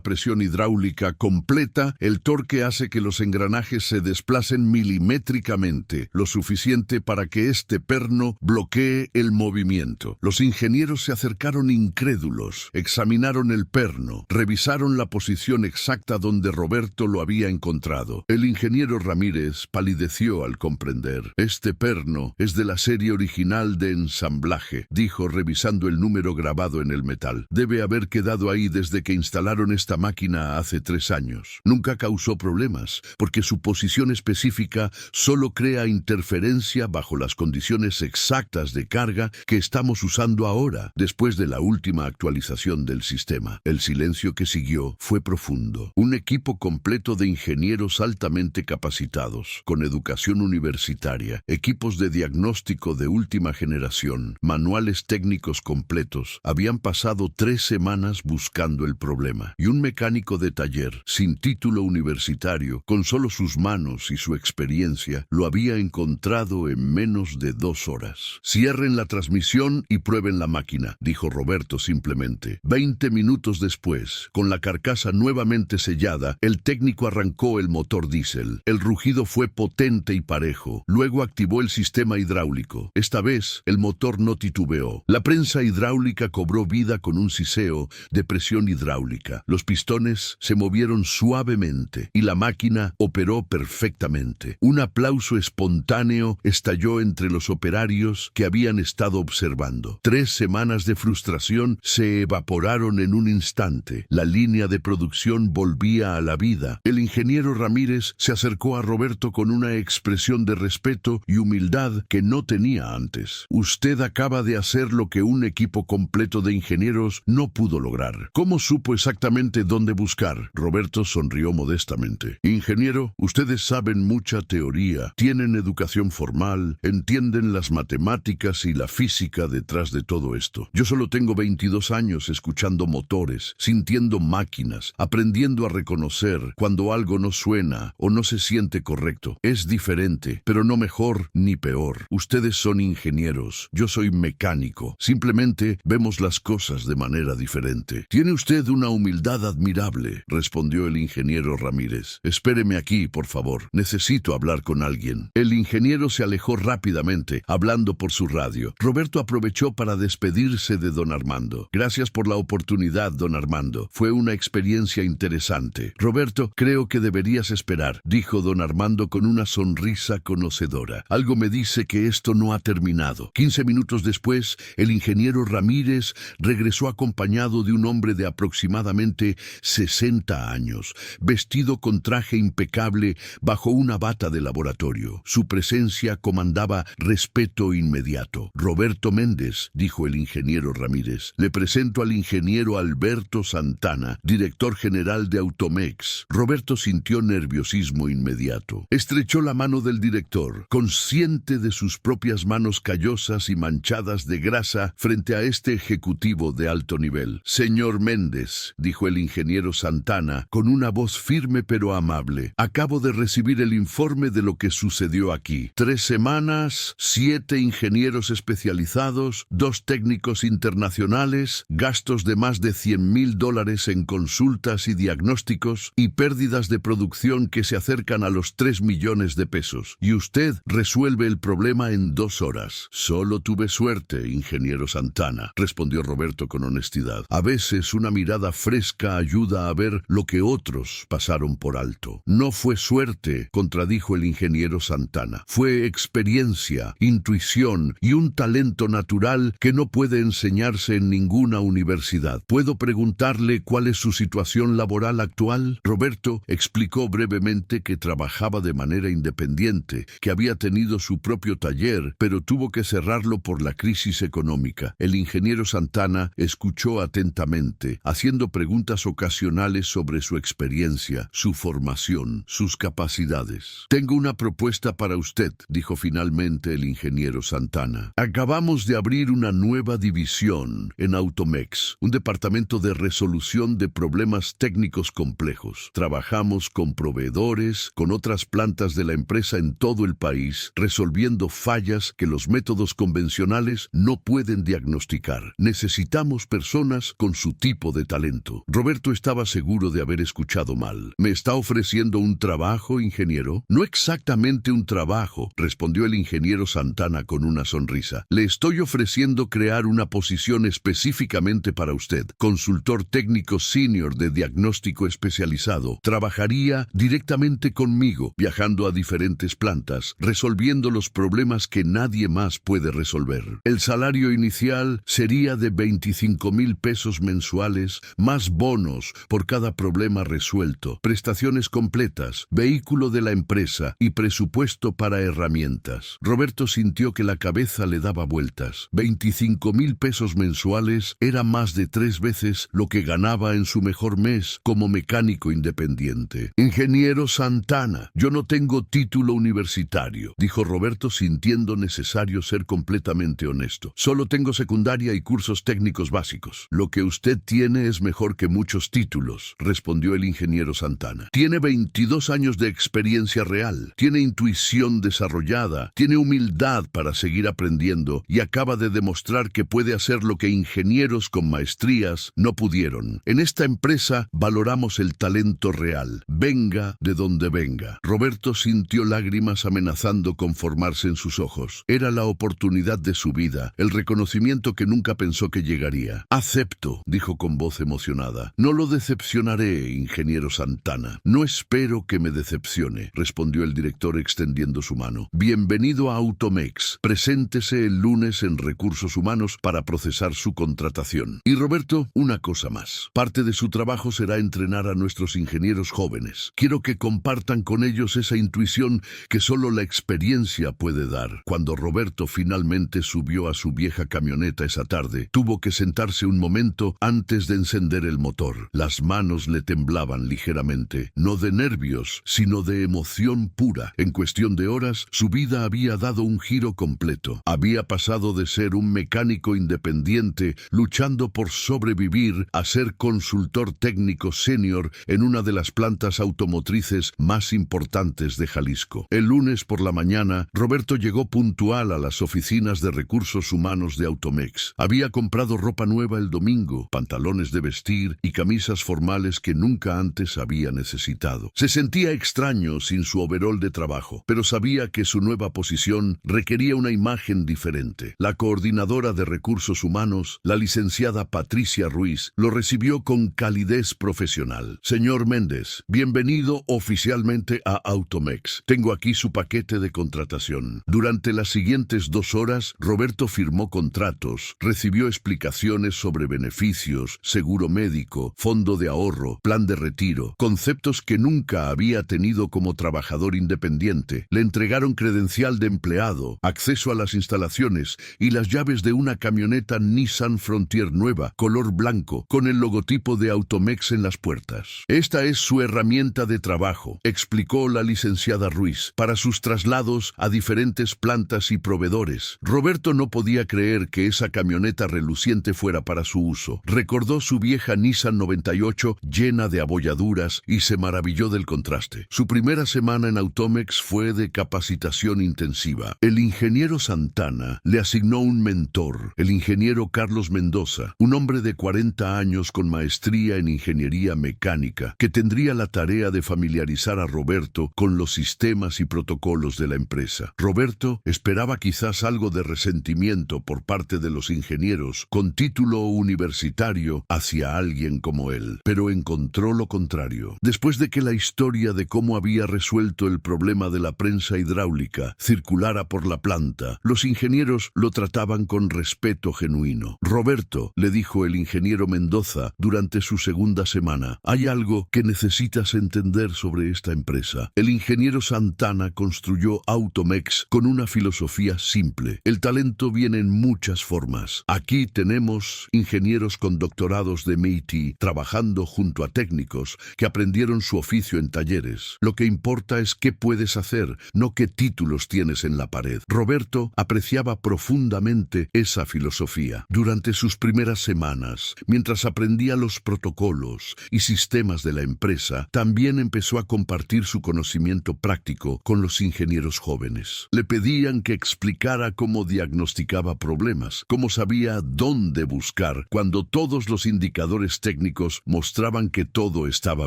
presión hidráulica completa, el torque hace que los engranajes se desplacen milimétricamente, lo suficiente para que este perno bloquee el movimiento. Los ingenieros se acercaron incrédulos, examinaron el perno, revisaron la posición exacta donde Roberto lo había encontrado. El ingeniero Ramírez palideció al comprender. Este perno es de la serie original de ensamblaje, dijo revisando el número grabado en el metal. Debe haber quedado ahí desde que instalaron esta máquina hace 3 años. Nunca causó problemas, porque su posición específica solo crea interferencia bajo las condiciones exactas de carga que estamos usando ahora, después de la última actualización del sistema. El silencio que siguió fue profundo. Un equipo completo de ingenieros altamente capacitados, con educación universitaria, equipos de diagnóstico de última generación, manuales técnicos completos, habían pasado 3 semanas buscando el problema. Y un mecánico de taller, sin título universitario, con solo sus manos y su experiencia, lo había encontrado en menos de 2 horas. Cierren la transmisión y prueben la máquina, dijo Roberto simplemente. 20 minutos después, con la carcasa nuevamente sellada, el técnico arrancó el motor diésel. El rugido fue potente y parejo. Luego activó el sistema hidráulico. Esta vez, el motor no titubeó. La prensa hidráulica cobró vida con un siseo de presión hidráulica. Los pistones se movieron suavemente y la máquina operó perfectamente. Un aplauso espontáneo estalló entre los operarios que habían estado observando. 3 semanas de frustración se evaporaron en un instante. La línea de producción volvía a la vida. El ingeniero Ramírez se acercó a Roberto con una expresión de respeto y humildad que no tenía antes. Usted acaba de hacer lo que un equipo completo de ingenieros no pudo lograr. ¿Cómo supo exactamente dónde buscar? Roberto sonrió modestamente. Ingeniero, ustedes saben mucha teoría, tienen educación formal, entienden las matemáticas y la física detrás de todo esto. Yo solo tengo 22 años escuchando motores, sintiendo máquinas, aprendiendo a reconocer cuando algo no suena o no se siente correcto. Es diferente, pero no mejor ni peor. Ustedes son ingenieros, yo soy mecánico. Simplemente vemos las cosas de manera diferente. Tiene usted una humildad admirable, respondió el ingeniero Ramírez. Espéreme aquí, por favor. Necesito hablar con alguien. El ingeniero se alejó rápidamente, hablando por su radio. Roberto aprovechó para despedirse de don Armando. Gracias por la oportunidad, don Armando. Fue una experiencia interesante. Roberto, creo que deberías esperar, dijo don Armando con una sonrisa conocedora. Algo me dice que esto no ha terminado. 15 minutos después, el ingeniero Ramírez regresó acompañado de un hombre de aproximadamente 60 años, vestido con traje impecable bajo una bata de laboratorio. Su presencia comandaba respeto inmediato. Roberto Méndez, dijo el ingeniero Ramírez. Le presento al ingeniero Alberto Santana, director general de Automex. Roberto sintió nerviosismo inmediato. Estrechó la mano del director, consciente de sus propias manos callosas y manchadas de grasa frente a este ejecutivo de alto nivel. Señor Méndez, dijo el ingeniero Santana con una voz firme pero amable. Acabo de recibir el informe de lo que sucedió aquí. 3 semanas, 7 ingenieros especializados, 2 técnicos internacionales, gastos de más de $100,000 en consultas y diagnósticos y pérdidas de producción que se acercan a los 3 millones de pesos. Y usted resuelve el problema en 2 horas. Solo tuve suerte, ingeniero Santana, respondió Roberto con honestidad. A veces una mirada fresca ayuda a ver lo que otros pasaron por alto. No fue suerte, contradijo el ingeniero Santana. Fue experiencia, intuición y un talento natural que no puede enseñarse en ninguna universidad. ¿Puedo preguntarle cuál es su situación laboral actual? Roberto explicó brevemente que trabajaba de manera independiente, que había tenido su propio taller, pero tuvo que cerrarlo por la crisis económica. El ingeniero Santana escuchó atentamente, haciendo preguntas ocasionales sobre su experiencia, su formación, sus capacidades. Tengo una propuesta para usted, dijo finalmente el ingeniero Santana. Acabamos de abrir una nueva división en Automex, un departamento de resolución de problemas técnicos complejos. Trabajamos con proveedores, con otras plantas de la empresa en todo el país, resolviendo fallas que los métodos métodos convencionales no pueden diagnosticar. Necesitamos personas con su tipo de talento. Roberto estaba seguro de haber escuchado mal. ¿Me está ofreciendo un trabajo, ingeniero? No exactamente un trabajo, respondió el ingeniero Santana con una sonrisa. Le estoy ofreciendo crear una posición específicamente para usted. Consultor técnico senior de diagnóstico especializado. Trabajaría directamente conmigo, viajando a diferentes plantas, resolviendo los problemas que nadie más puede resolver. El salario inicial sería de 25,000 pesos mensuales, más bonos por cada problema resuelto, prestaciones completas, vehículo de la empresa y presupuesto para herramientas. Roberto sintió que la cabeza le daba vueltas. 25,000 pesos mensuales era más de 3 veces lo que ganaba en su mejor mes como mecánico independiente. Ingeniero Santana, yo no tengo título universitario, dijo Roberto sintiendo necesario ser completamente honesto. Solo tengo secundaria y cursos técnicos básicos. Lo que usted tiene es mejor que muchos títulos, respondió el ingeniero Santana. Tiene 22 años de experiencia real, tiene intuición desarrollada, tiene humildad para seguir aprendiendo y acaba de demostrar que puede hacer lo que ingenieros con maestrías no pudieron. En esta empresa valoramos el talento real, venga de donde venga. Roberto sintió lágrimas amenazando con formarse en sus ojos. Era la oportunidad de su vida, el reconocimiento que nunca pensó que llegaría. Acepto, dijo con voz emocionada. No lo decepcionaré, ingeniero Santana. No espero que me decepcione, respondió el director extendiendo su mano. Bienvenido a Automex. Preséntese el lunes en Recursos Humanos para procesar su contratación. Y Roberto, una cosa más. Parte de su trabajo será entrenar a nuestros ingenieros jóvenes. Quiero que compartan con ellos esa intuición que solo la experiencia puede dar. Cuando Roberto finalmente subió a su vieja camioneta esa tarde, tuvo que sentarse un momento antes de encender el motor. Las manos le temblaban ligeramente, no de nervios, sino de emoción pura. En cuestión de horas, su vida había dado un giro completo. Había pasado de ser un mecánico independiente, luchando por sobrevivir, a ser consultor técnico senior en una de las plantas automotrices más importantes de Jalisco. El lunes por la mañana, Roberto llegó puntual a las oficinas de recursos humanos de Automex. Había comprado ropa nueva el domingo, pantalones de vestir y camisas formales que nunca antes había necesitado. Se sentía extraño sin su overol de trabajo, pero sabía que su nueva posición requería una imagen diferente. La coordinadora de recursos humanos, la licenciada Patricia Ruiz, lo recibió con calidez profesional. Señor Méndez, bienvenido oficialmente a Automex. Tengo aquí su paquete de contratación. Durante las siguientes 2 horas, Roberto firmó contratos, recibió explicaciones sobre beneficios, seguro médico, fondo de ahorro, plan de retiro, conceptos que nunca había tenido como trabajador independiente. Le entregaron credencial de empleado, acceso a las instalaciones y las llaves de una camioneta Nissan Frontier nueva, color blanco, con el logotipo de Automex en las puertas. Esta es su herramienta de trabajo, explicó la licenciada Ruiz, para sus traslados a diferentes plantas y proveedores. Roberto no podía creer que esa camioneta reluciente fuera para su uso. Recordó su vieja Nissan 98 llena de abolladuras y se maravilló del contraste. Su primera semana en Automex fue de capacitación intensiva. El ingeniero Santana le asignó un mentor, el ingeniero Carlos Mendoza, un hombre de 40 años con maestría en ingeniería mecánica, que tendría la tarea de familiarizar a Roberto con los sistemas y protocolos de la empresa. Roberto esperaba quizás algo de resentimiento por parte de los ingenieros con título universitario hacia alguien como él, pero encontró lo contrario. Después de que la historia de cómo había resuelto el problema de la prensa hidráulica circulara por la planta, los ingenieros lo trataban con respeto genuino. Roberto, le dijo el ingeniero Mendoza durante su segunda semana, hay algo que necesitas entender sobre esta empresa. El ingeniero Santana construyó Automex con una filosofía simple. El talento viene en muchas formas. Aquí tenemos ingenieros con doctorados de MIT trabajando junto a técnicos que aprendieron su oficio en talleres. Lo que importa es qué puedes hacer, no qué títulos tienes en la pared. Roberto apreciaba profundamente esa filosofía. Durante sus primeras semanas, mientras aprendía los protocolos y sistemas de la empresa, también empezó a compartir su conocimiento práctico con los ingenieros jóvenes. Le pedían que explicara explicara cómo diagnosticaba problemas, cómo sabía dónde buscar cuando todos los indicadores técnicos mostraban que todo estaba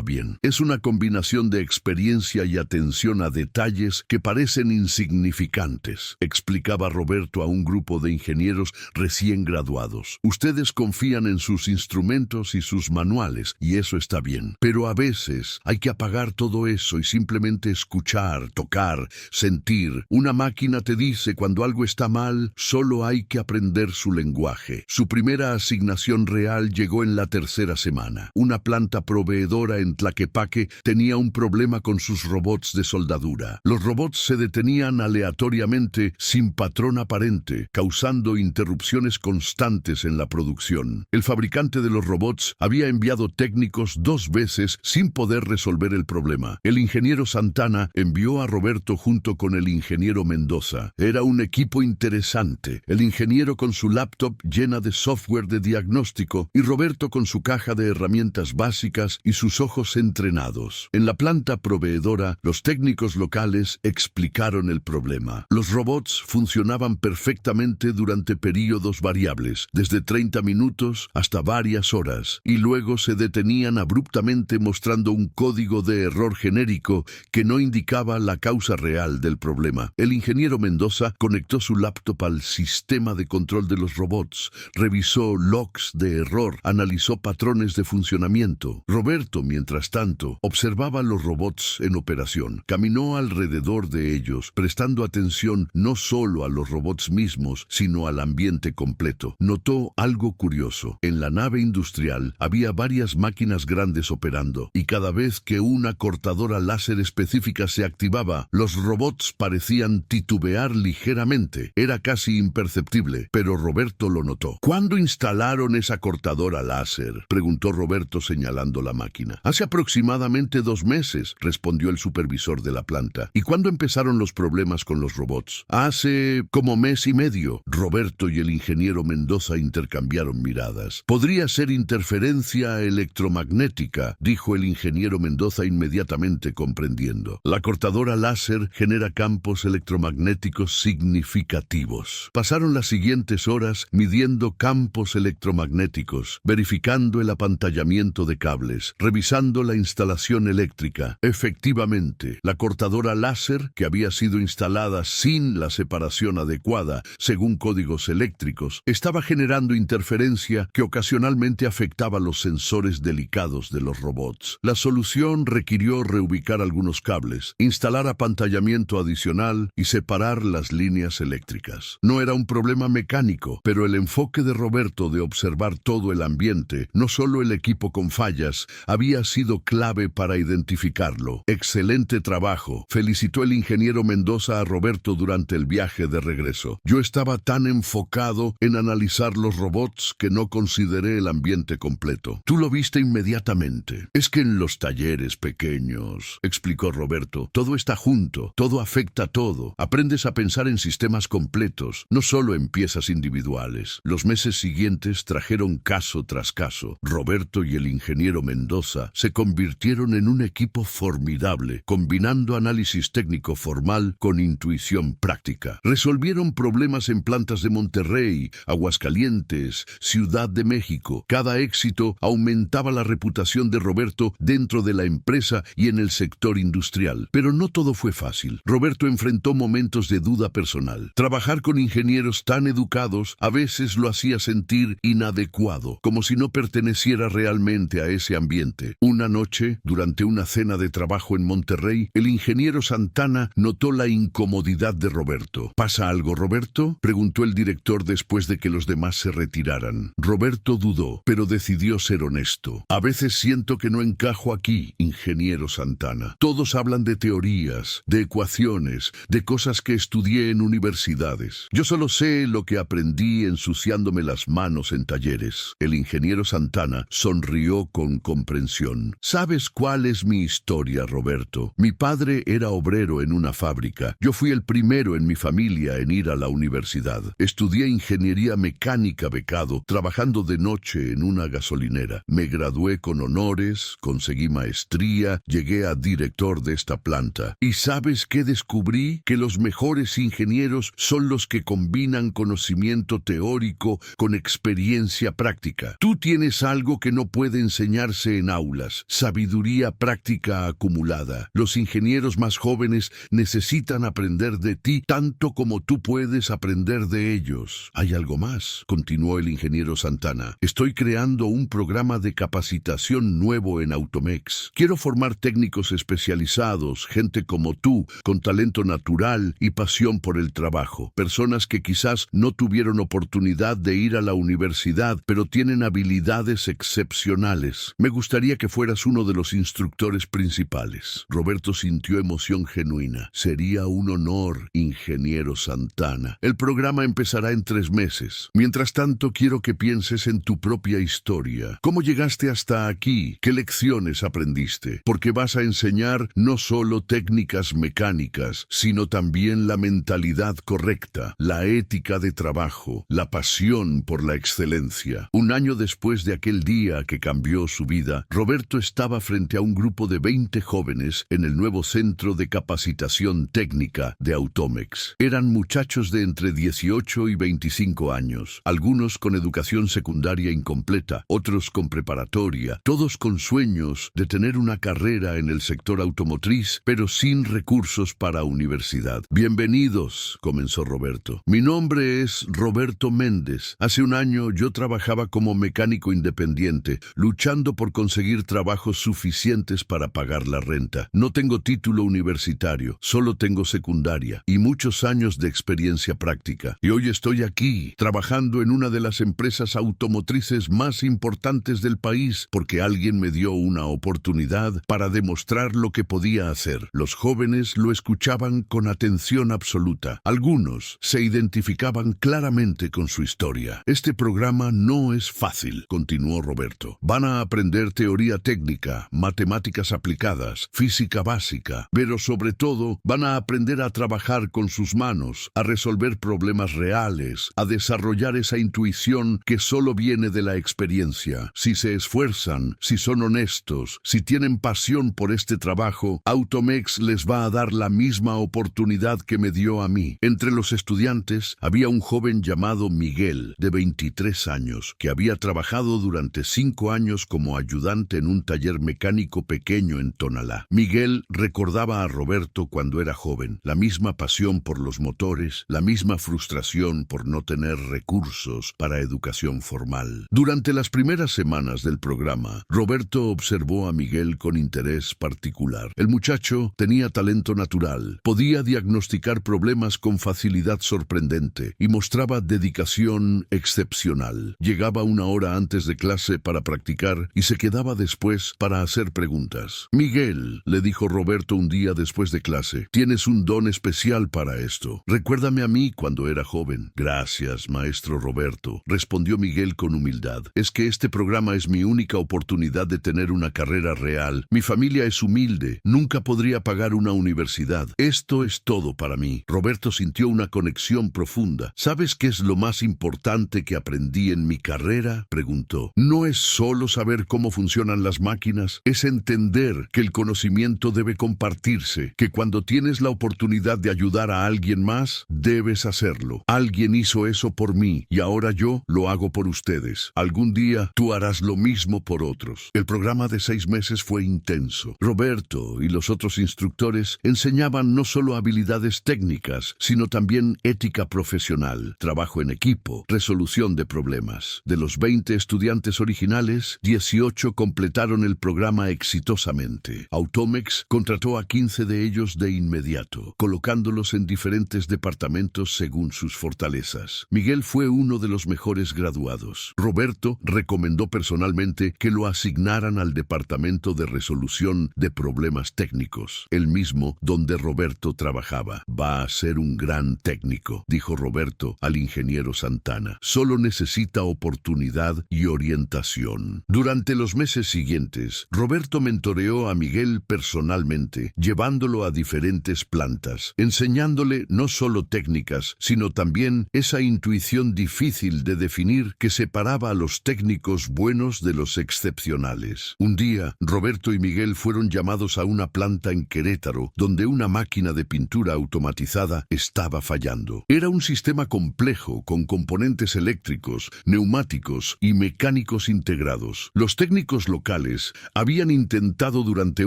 bien. Es una combinación de experiencia y atención a detalles que parecen insignificantes, explicaba Roberto a un grupo de ingenieros recién graduados. Ustedes confían en sus instrumentos y sus manuales, y eso está bien. Pero a veces hay que apagar todo eso y simplemente escuchar, tocar, sentir. Una máquina te dice cuando algo está mal, solo hay que aprender su lenguaje. Su primera asignación real llegó en la tercera semana. Una planta proveedora en Tlaquepaque tenía un problema con sus robots de soldadura. Los robots se detenían aleatoriamente sin patrón aparente, causando interrupciones constantes en la producción. El fabricante de los robots había enviado técnicos 2 veces sin poder resolver el problema. El ingeniero Santana envió a Roberto junto con el ingeniero Mendoza. Era un equipo interesante. El ingeniero con su laptop llena de software de diagnóstico y Roberto con su caja de herramientas básicas y sus ojos entrenados. En la planta proveedora, los técnicos locales explicaron el problema. Los robots funcionaban perfectamente durante períodos variables, desde 30 minutos hasta varias horas, y luego se detenían abruptamente mostrando un código de error genérico que no indicaba la causa real del problema. El ingeniero Mendoza conectó su laptop al sistema de control de los robots, revisó logs de error, analizó patrones de funcionamiento. Roberto, mientras tanto, observaba los robots en operación. Caminó alrededor de ellos, prestando atención no solo a los robots mismos, sino al ambiente completo. Notó algo curioso. En la nave industrial había varias máquinas grandes operando, y cada vez que una cortadora láser específica se activaba, los robots parecían titubear ligeramente. Era casi imperceptible, pero Roberto lo notó. ¿Cuándo instalaron esa cortadora láser?, preguntó Roberto señalando la máquina. Hace aproximadamente 2 meses, respondió el supervisor de la planta. ¿Y cuándo empezaron los problemas con los robots? Hace como mes y medio. Roberto y el ingeniero Mendoza intercambiaron miradas. Podría ser interferencia electromagnética, dijo el ingeniero Mendoza inmediatamente comprendiendo. La cortadora láser genera campos electromagnéticos significativos. Pasaron las siguientes horas midiendo campos electromagnéticos, verificando el apantallamiento de cables, revisando la instalación eléctrica. Efectivamente, la cortadora láser, que había sido instalada sin la separación adecuada según códigos eléctricos, estaba generando interferencia que ocasionalmente afectaba los sensores delicados de los robots. La solución requirió reubicar algunos cables, instalar apantallamiento adicional y separar las líneas eléctricas. No era un problema mecánico, pero el enfoque de Roberto de observar todo el ambiente, no solo el equipo con fallas, había sido clave para identificarlo. Excelente trabajo, felicitó el ingeniero Mendoza a Roberto durante el viaje de regreso. Yo estaba tan enfocado en analizar los robots que no consideré el ambiente completo. Tú lo viste inmediatamente. Es que en los talleres pequeños, explicó Roberto, todo está junto, todo afecta a todo. Aprendes a pensar en sistemas completos, no solo en piezas individuales. Los meses siguientes trajeron caso tras caso. Roberto y el ingeniero Mendoza se convirtieron en un equipo formidable, combinando análisis técnico formal con intuición práctica. Resolvieron problemas en plantas de Monterrey, Aguascalientes, Ciudad de México. Cada éxito aumentaba la reputación de Roberto dentro de la empresa y en el sector industrial. Pero no todo fue fácil. Roberto enfrentó momentos de duda personal. Trabajar con ingenieros tan educados a veces lo hacía sentir inadecuado, como si no perteneciera realmente a ese ambiente. Una noche, durante una cena de trabajo en Monterrey, el ingeniero Santana notó la incomodidad de Roberto. ¿Pasa algo, Roberto?, preguntó el director después de que los demás se retiraran. Roberto dudó, pero decidió ser honesto. A veces siento que no encajo aquí, ingeniero Santana. Todos hablan de teorías, de ecuaciones, de cosas que estudié en universidades. Yo solo sé lo que aprendí ensuciándome las manos en talleres. El ingeniero Santana sonrió con comprensión. ¿Sabes cuál es mi historia, Roberto? Mi padre era obrero en una fábrica. Yo fui el primero en mi familia en ir a la universidad. Estudié ingeniería mecánica becado, trabajando de noche en una gasolinera. Me gradué con honores, conseguí maestría, llegué a director de esta planta. ¿Y sabes qué descubrí? Que los mejores ingenieros ingenieros son los que combinan conocimiento teórico con experiencia práctica. Tú tienes algo que no puede enseñarse en aulas: sabiduría práctica acumulada. Los ingenieros más jóvenes necesitan aprender de ti tanto como tú puedes aprender de ellos. Hay algo más, continuó el ingeniero Santana. Estoy creando un programa de capacitación nuevo en Automex. Quiero formar técnicos especializados, gente como tú, con talento natural y pasión por el trabajo. Personas que quizás no tuvieron oportunidad de ir a la universidad, pero tienen habilidades excepcionales. Me gustaría que fueras uno de los instructores principales. Roberto sintió emoción genuina. Sería un honor, ingeniero Santana. El programa empezará en 3 meses. Mientras tanto, quiero que pienses en tu propia historia. ¿Cómo llegaste hasta aquí? ¿Qué lecciones aprendiste? Porque vas a enseñar no solo técnicas mecánicas, sino también la mentalidad correcta, la ética de trabajo, la pasión por la excelencia. Un año después de aquel día que cambió su vida, Roberto estaba frente a un grupo de 20 jóvenes en el nuevo centro de capacitación técnica de Automex. Eran muchachos de entre 18 y 25 años, algunos con educación secundaria incompleta, otros con preparatoria, todos con sueños de tener una carrera en el sector automotriz, pero sin recursos para universidad. Bienvenidos, comenzó Roberto. Mi nombre es Roberto Méndez. Hace un año yo trabajaba como mecánico independiente, luchando por conseguir trabajos suficientes para pagar la renta. No tengo título universitario, solo tengo secundaria y muchos años de experiencia práctica. Y hoy estoy aquí, trabajando en una de las empresas automotrices más importantes del país, porque alguien me dio una oportunidad para demostrar lo que podía hacer. Los jóvenes lo escuchaban con atención absoluta. Algunos se identificaban claramente con su historia. Este programa no es fácil, continuó Roberto. Van a aprender teoría técnica, matemáticas aplicadas, física básica, pero sobre todo van a aprender a trabajar con sus manos, a resolver problemas reales, a desarrollar esa intuición que solo viene de la experiencia. Si se esfuerzan, si son honestos, si tienen pasión por este trabajo, Automex les va a dar la misma oportunidad que me dio a mí. Entre los estudiantes había un joven llamado Miguel, de 23 años, que había trabajado durante 5 años como ayudante en un taller mecánico pequeño en Tonalá. Miguel recordaba a Roberto cuando era joven, la misma pasión por los motores, la misma frustración por no tener recursos para educación formal. Durante las primeras semanas del programa, Roberto observó a Miguel con interés particular. El muchacho tenía talento natural, podía diagnosticar problemas con facilidad sorprendente y mostraba dedicación excepcional. Llegaba 1 hora antes de clase para practicar y se quedaba después para hacer preguntas. Miguel, le dijo Roberto un día después de clase, tienes un don especial para esto. Recuérdame a mí cuando era joven. Gracias, maestro Roberto, respondió Miguel con humildad. Es que este programa es mi única oportunidad de tener una carrera real. Mi familia es humilde, nunca podría pagar una universidad. Esto es todo para mí. Roberto sintió una conexión profunda. ¿Sabes qué es lo más importante que aprendí en mi carrera?, preguntó. No es solo saber cómo funcionan las máquinas, es entender que el conocimiento debe compartirse, que cuando tienes la oportunidad de ayudar a alguien más, debes hacerlo. Alguien hizo eso por mí y ahora yo lo hago por ustedes. Algún día tú harás lo mismo por otros. El programa de 6 meses fue intenso. Roberto y los otros instructores enseñaban no solo habilidades técnicas, sino también ética profesional, trabajo en equipo, resolución de problemas. De los 20 estudiantes originales, 18 completaron el programa exitosamente. Automex contrató a 15 de ellos de inmediato, colocándolos en diferentes departamentos según sus fortalezas. Miguel fue uno de los mejores graduados. Roberto recomendó personalmente que lo asignaran al departamento de resolución de problemas técnicos, el mismo donde Roberto trabajaba. Va a ser un gran técnico, dijo Roberto al ingeniero Santana. Solo necesita oportunidad y orientación. Durante los meses siguientes, Roberto mentoreó a Miguel personalmente, llevándolo a diferentes plantas, enseñándole no solo técnicas, sino también esa intuición difícil de definir que separaba a los técnicos buenos de los excepcionales. Un día, Roberto y Miguel fueron llamados a una planta en Querétaro, donde una máquina de pintura automatizada estaba fallando. Era un sistema complejo con componentes eléctricos, neumáticos y mecánicos integrados. Los técnicos locales habían intentado durante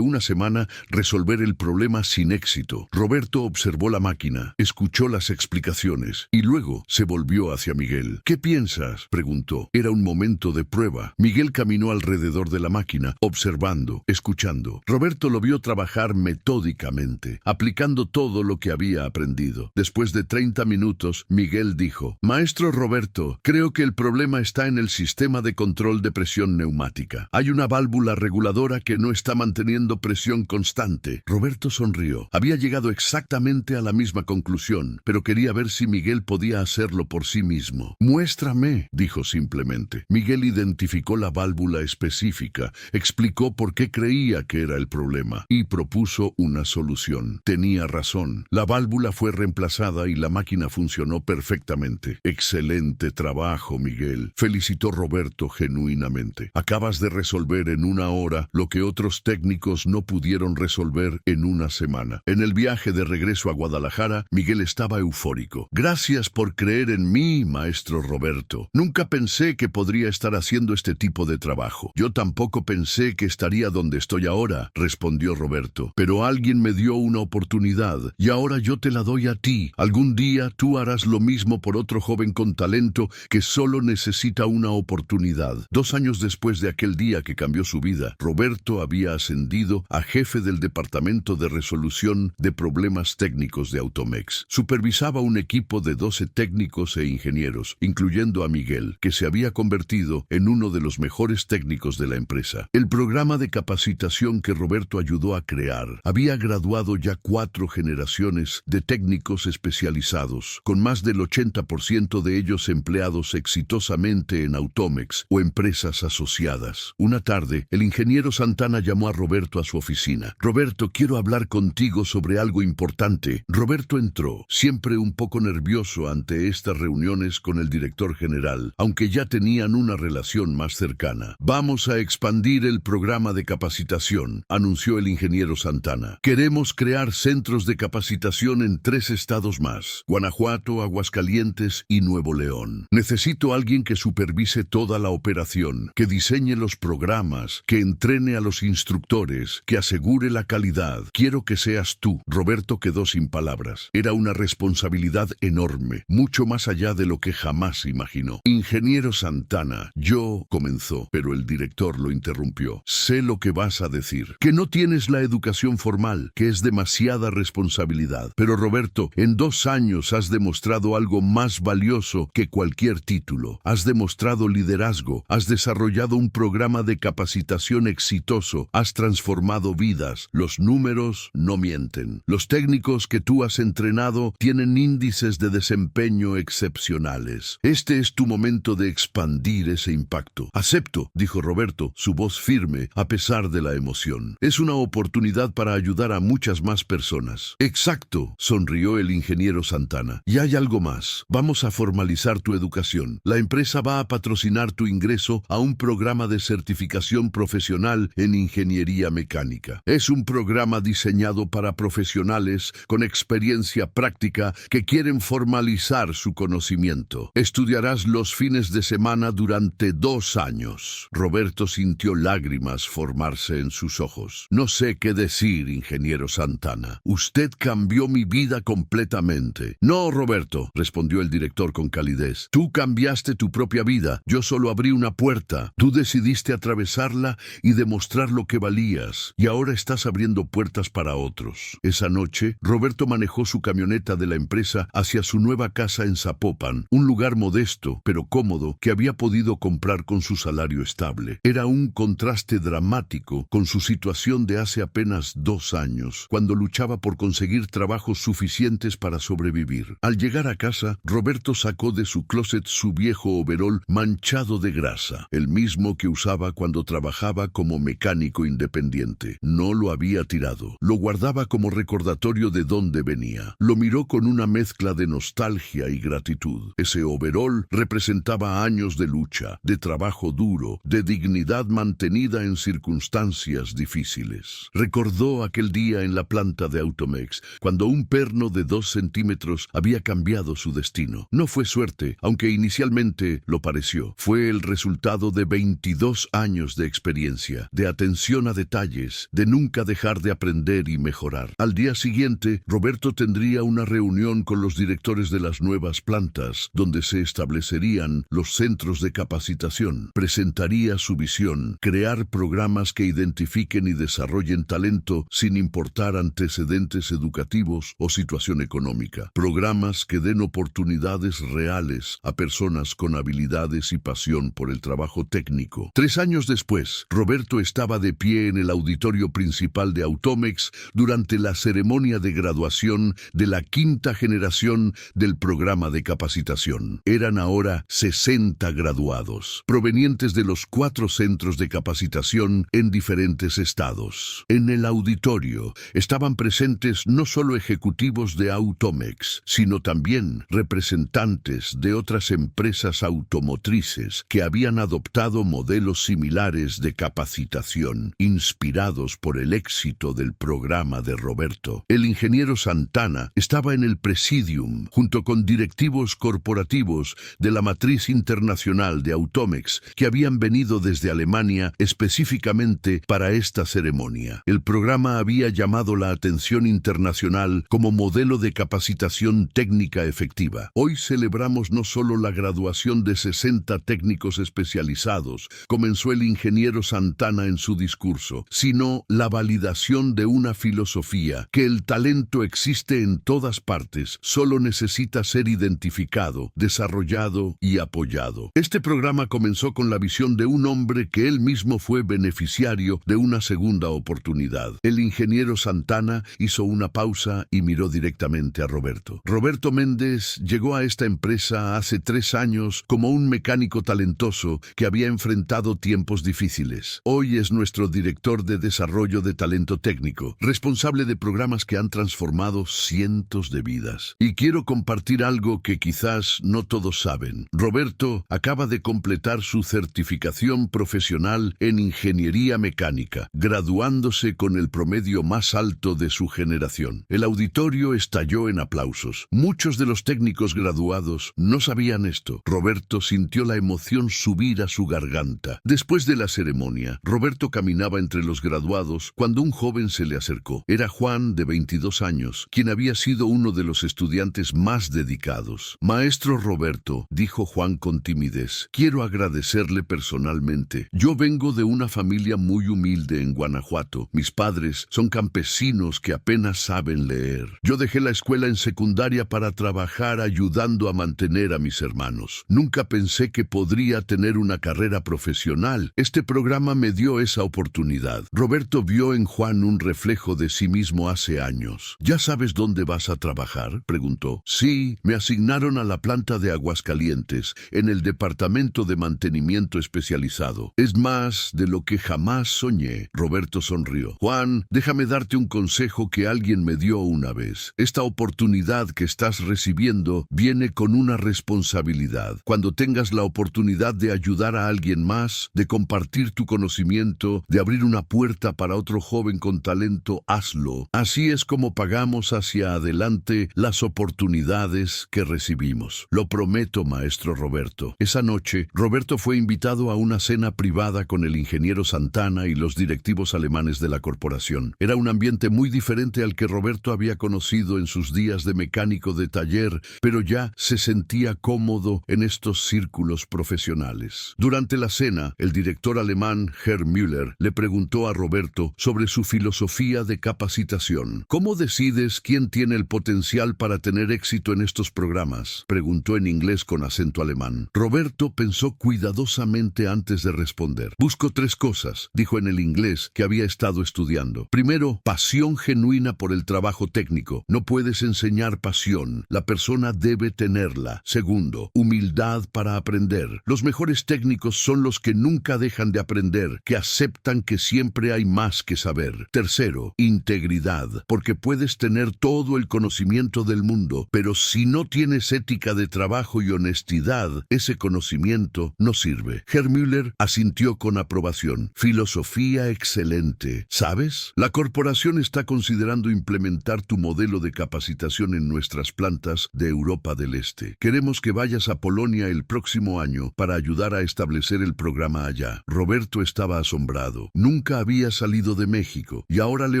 una semana resolver el problema sin éxito. Roberto observó la máquina, escuchó las explicaciones y luego se volvió hacia Miguel. ¿Qué piensas?, preguntó. Era un momento de prueba. Miguel caminó alrededor de la máquina, observando, escuchando. Roberto lo vio trabajar metódicamente, aplicando todo lo que había aprendido. Después de 30 minutos, Miguel dijo: «Maestro Roberto, creo que el problema está en el sistema de control de presión neumática. Hay una válvula reguladora que no está manteniendo presión constante». Roberto sonrió. Había llegado exactamente a la misma conclusión, pero quería ver si Miguel podía hacerlo por sí mismo. «Muéstrame», dijo simplemente. Miguel identificó la válvula específica, explicó por qué creía que era el problema y propuso una solución. Tenía razón. La válvula fue reemplazada y la máquina funcionó perfectamente. «Excelente trabajo, Miguel», felicitó Roberto genuinamente. «Acabas de resolver en una hora lo que otros técnicos no pudieron resolver en una semana». En el viaje de regreso a Guadalajara, Miguel estaba eufórico. «Gracias por creer en mí, maestro Roberto. Nunca pensé que podría estar haciendo este tipo de trabajo». «Yo tampoco pensé que estaría donde estoy ahora», respondió Roberto. «Pero alguien me dio una oportunidad y ahora yo te la doy a ti. Algún día tú harás lo mismo por otro joven con talento que solo necesita una oportunidad». 2 años después de aquel día que cambió su vida, Roberto había ascendido a jefe del Departamento de Resolución de Problemas Técnicos de Automex. Supervisaba un equipo de 12 técnicos e ingenieros, incluyendo a Miguel, que se había convertido en uno de los mejores técnicos de la empresa. El programa de capacitación que Roberto ayudó a crear había graduado ya 4 generaciones de técnicos especializados, con más del 80% de ellos empleados exitosamente en Automex o empresas asociadas. Una tarde, el ingeniero Santana llamó a Roberto a su oficina. «Roberto, quiero hablar contigo sobre algo importante». Roberto entró, siempre un poco nervioso ante estas reuniones con el director general, aunque ya tenían una relación más cercana. «Vamos a expandir el programa de capacitación», anunció el ingeniero Santana. «Queremos crear centros de capacitación en 3 estados más: Guanajuato, Aguascalientes y Nuevo León. Necesito a alguien que supervise toda la operación, que diseñe los programas, que entrene a los instructores, que asegure la calidad. Quiero que seas tú». Roberto quedó sin palabras. Era una responsabilidad enorme, mucho más allá de lo que jamás imaginó. «Ingeniero Santana, yo», comenzó, pero el director lo interrumpió. «Sé lo que vas a decir, que no tienes la educación formal, que es demasiada responsabilidad. Pero Roberto, en 2 años has demostrado algo más valioso que cualquier título. Has demostrado liderazgo, has desarrollado un programa de capacitación exitoso, has transformado vidas. Los números no mienten. Los técnicos que tú has entrenado tienen índices de desempeño excepcionales. Este es tu momento de expandir ese impacto». «Acepto», dijo Roberto, su voz firme a pesar de la emoción. «Es una oportunidad para ayudar a muchas más personas». «Exacto», sonrió el ingeniero Santana. «Y hay algo más. Vamos a formalizar tu educación. La empresa va a patrocinar tu ingreso a un programa de certificación profesional en ingeniería mecánica. Es un programa diseñado para profesionales con experiencia práctica que quieren formalizar su conocimiento. Estudiarás los fines de semana durante 2 años». Roberto sintió lágrimas formarse en sus ojos. «No sé qué decir, ingeniero Santana. Usted cambió mi vida completamente». «No, Roberto», respondió el director con calidez. «Tú cambiaste tu propia vida. Yo solo abrí una puerta. Tú decidiste atravesarla y demostrar lo que valías. Y ahora estás abriendo puertas para otros». Esa noche, Roberto manejó su camioneta de la empresa hacia su nueva casa en Zapopan, un lugar modesto, pero cómodo, que había podido comprar con su salario estable. Era un contraste dramático con su situación de hace apenas 2 años, cuando luchaba por conseguir trabajos suficientes para sobrevivir. Al llegar a casa, Roberto sacó de su closet su viejo overol manchado de grasa, el mismo que usaba cuando trabajaba como mecánico independiente. No lo había tirado, lo guardaba como recordatorio de dónde venía. Lo miró con una mezcla de nostalgia y gratitud. Ese overol representaba años de lucha, de trabajo duro, de dignidad mantenida en circunstancias difíciles. Recordó aquel día en la planta de Automex, cuando un perno de de 2 centímetros había cambiado su destino. No fue suerte, aunque inicialmente lo pareció. Fue el resultado de 22 años de experiencia, de atención a detalles, de nunca dejar de aprender y mejorar. Al día siguiente, Roberto tendría una reunión con los directores de las nuevas plantas, donde se establecerían los centros de capacitación. Presentaría su visión: crear programas que identifiquen y desarrollen talento sin importar antecedentes educativos o situación económica. Programas que den oportunidades reales a personas con habilidades y pasión por el trabajo técnico. 3 años después, Roberto estaba de pie en el auditorio principal de Automex durante la ceremonia de graduación de la 5ª generación del programa de capacitación. Eran ahora 60 graduados, provenientes de los 4 centros de capacitación en diferentes estados. En el auditorio estaban presentes no solo ejecutivos de Automex, sino también representantes de otras empresas automotrices que habían adoptado modelos similares de capacitación, inspirados por el éxito del programa de Roberto. El ingeniero Santana estaba en el presidium, junto con directivos corporativos de la matriz internacional de Automex, que habían venido desde Alemania específicamente para esta ceremonia. El programa había llamado la atención internacional como modelo de capacitación técnica efectiva. Hoy celebramos no solo la graduación de 60 técnicos especializados, comenzó el ingeniero Santana en su discurso, sino la validación de una filosofía: que el talento existe en todas partes, solo necesita ser identificado, desarrollado y apoyado. Este programa comenzó con la visión de un hombre que él mismo fue beneficiario de una segunda oportunidad. El ingeniero Santana hizo una pausa y miró directamente a Roberto. Roberto Méndez llegó a esta empresa hace 3 años como un mecánico talentoso que había enfrentado tiempos difíciles. Hoy es nuestro director de desarrollo de talento técnico, responsable de programas que han transformado cientos de vidas. Y quiero compartir algo que quizás no todos saben. Roberto acaba de completar su certificación profesional en ingeniería mecánica, graduándose con el promedio más alto de su generación. El auditorio estalló en aplausos. Muchos de los técnicos graduados no sabían esto. Roberto sintió la emoción subir a su garganta. Después de la ceremonia, Roberto caminaba entre los graduados cuando un joven se le acercó. Era Juan, de 22 años, quien había sido uno de los estudiantes más dedicados. Maestro Roberto, dijo Juan con timidez, quiero agradecerle personalmente. Yo vengo de una familia muy humilde en Guanajuato. Mis padres son campesinos que apenas saben leer. Yo dejé la escuela en secundaria para trabajar ayudando a mantener a mis hermanos. Nunca pensé que podría tener una carrera profesional. Este programa me dio esa oportunidad. Roberto vio en Juan un reflejo de sí mismo hace años. ¿Ya sabes dónde vas a trabajar?, preguntó. Sí, me asignaron a la planta de Aguascalientes, en el departamento de mantenimiento especializado. Es más de lo que jamás soñé. Roberto sonrió. Juan, déjame darte un consejo que alguien me dio una vez. Esta oportunidad que estás recibiendo viene con una responsabilidad. Cuando tengas la oportunidad de ayudar a alguien más, de compartir tu conocimiento, de abrir una puerta para otro joven con talento, hazlo. Así es como pagamos hacia adelante las oportunidades que recibimos. Lo prometo, maestro Roberto. Esa noche, Roberto fue invitado a una cena privada con el ingeniero Santana y los directivos alemanes de la corporación. Era un ambiente muy diferente al que Roberto había conocido en sus días de mecánico de taller, pero ya se sentía cómodo en estos círculos profesionales. Durante la cena, el director alemán Herr Müller le preguntó a Roberto sobre su filosofía de capacitación. ¿Cómo decides quién tiene el potencial para tener éxito en estos programas?, preguntó en inglés con acento alemán. Roberto pensó cuidadosamente antes de responder. Busco 3 cosas, dijo en el inglés que había estado estudiando. Primero, pasión genuina por el trabajo técnico. No puedes enseñar pasión, la persona debe tenerla. Segundo, humildad para aprender. Los mejores técnicos son los que nunca dejan de aprender, que aceptan que siempre hay más que saber. Tercero, integridad, porque puedes tener todo el conocimiento del mundo, pero si no tienes ética de trabajo y honestidad, ese conocimiento no sirve. Herr Müller asintió con aprobación. Filosofía excelente. ¿Sabes? La corporación está considerando implementar tu modelo de capacitación en nuestras plantas de Europa del Este. Queremos que vayas a Polonia el próximo año para ayudar a establecer el programa allá. Roberto estaba asombrado. Nunca había salido de México y ahora le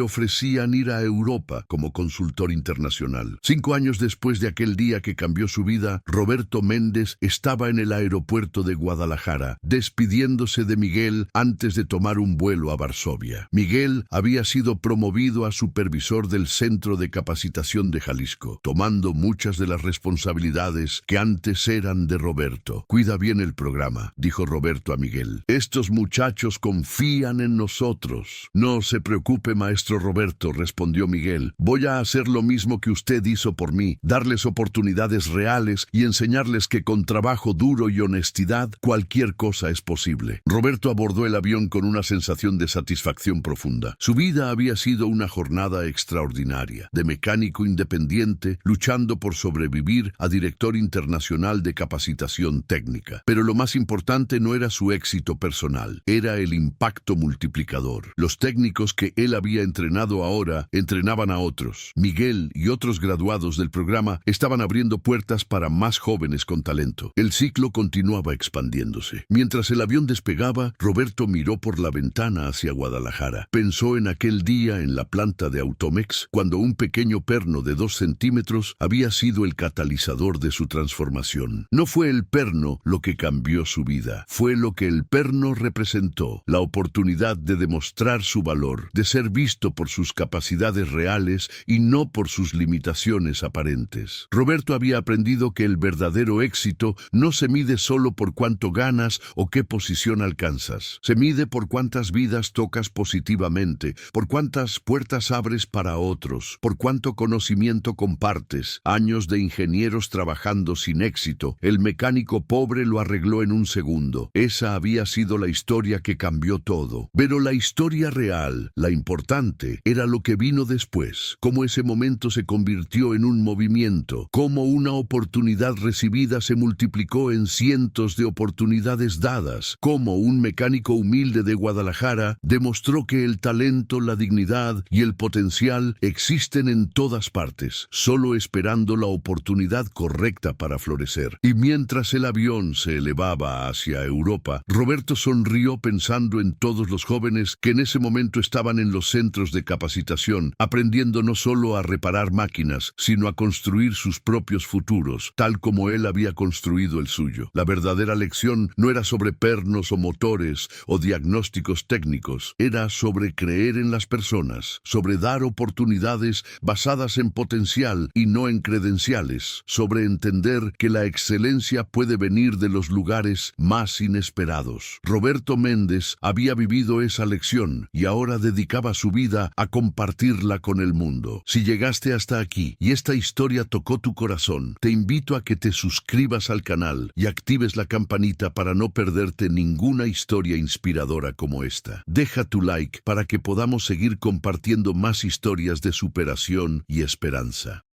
ofrecían ir a Europa como consultor internacional. 5 años después de aquel día que cambió su vida, Roberto Méndez estaba en el aeropuerto de Guadalajara, despidiéndose de Miguel antes de tomar un vuelo a Varsovia. Miguel había sido promovido a supervisor del Centro de Capacitación de Jalisco, tomando muchas de las responsabilidades que antes eran de Roberto. Cuida bien el programa, dijo Roberto a Miguel. Estos muchachos confían en nosotros. No se preocupe, maestro Roberto, respondió Miguel. Voy a hacer lo mismo que usted hizo por mí, darles oportunidades reales y enseñarles que con trabajo duro y honestidad cualquier cosa es posible. Roberto abordó el avión con una sensación de satisfacción profunda. Su vida había sido una jornada extraordinaria, de mecánico independiente, luchando por sobrevivir a director internacional de capacitación técnica. Pero lo más importante no era su éxito personal, era el impacto multiplicador. Los técnicos que él había entrenado ahora entrenaban a otros. Miguel y otros graduados del programa estaban abriendo puertas para más jóvenes con talento. El ciclo continuaba expandiéndose. Mientras el avión despegaba, Roberto miró por la ventana hacia Guadalajara. Pensó en aquel día en la planta de Automex, cuando un pequeño perno de 2 centímetros había sido el catalizador de su transformación. No fue el perno lo que cambió su vida, fue lo que el perno representó, la oportunidad de demostrar su valor, de ser visto por sus capacidades reales y no por sus limitaciones aparentes. Roberto había aprendido que el verdadero éxito no se mide solo por cuánto ganas o qué posición alcanzas. Se mide por cuántas vidas tocas positivamente, por cuántas puertas abres para otros, por cuánto conocimiento compartes. Años de ingenieros trabajando sin éxito, el mecánico pobre lo arregló en un segundo. Esa había sido la historia que cambió todo. Pero la historia real, la importante, era lo que vino después, cómo ese momento se convirtió en un movimiento, cómo una oportunidad recibida se multiplicó en cientos de oportunidades dadas, cómo un mecánico humilde de Guadalajara demostró que el talento, la dignidad y el potencial existen en todas partes, solo esperando la oportunidad correcta para florecer. Y mientras el avión se elevaba hacia Europa, Roberto sonrió pensando en todos los jóvenes que en ese momento estaban en los centros de capacitación, aprendiendo no solo a reparar máquinas, sino a construir sus propios futuros, tal como él había construido el suyo. La verdadera lección no era sobre pernos o motores o diagnósticos técnicos, era sobre creer en las personas, sobre dar oportunidades basadas en potencial y no en credenciales, sobre entender que la excelencia puede venir de los lugares más inesperados. Roberto Méndez había vivido esa lección y ahora dedicaba su vida a compartirla con el mundo. Si llegaste hasta aquí y esta historia tocó tu corazón, te invito a que te suscribas al canal y actives la campanita para no perderte ninguna historia inspiradora como esta. Deja tu like para que podamos seguir compartiendo más historias de superación y esperanza.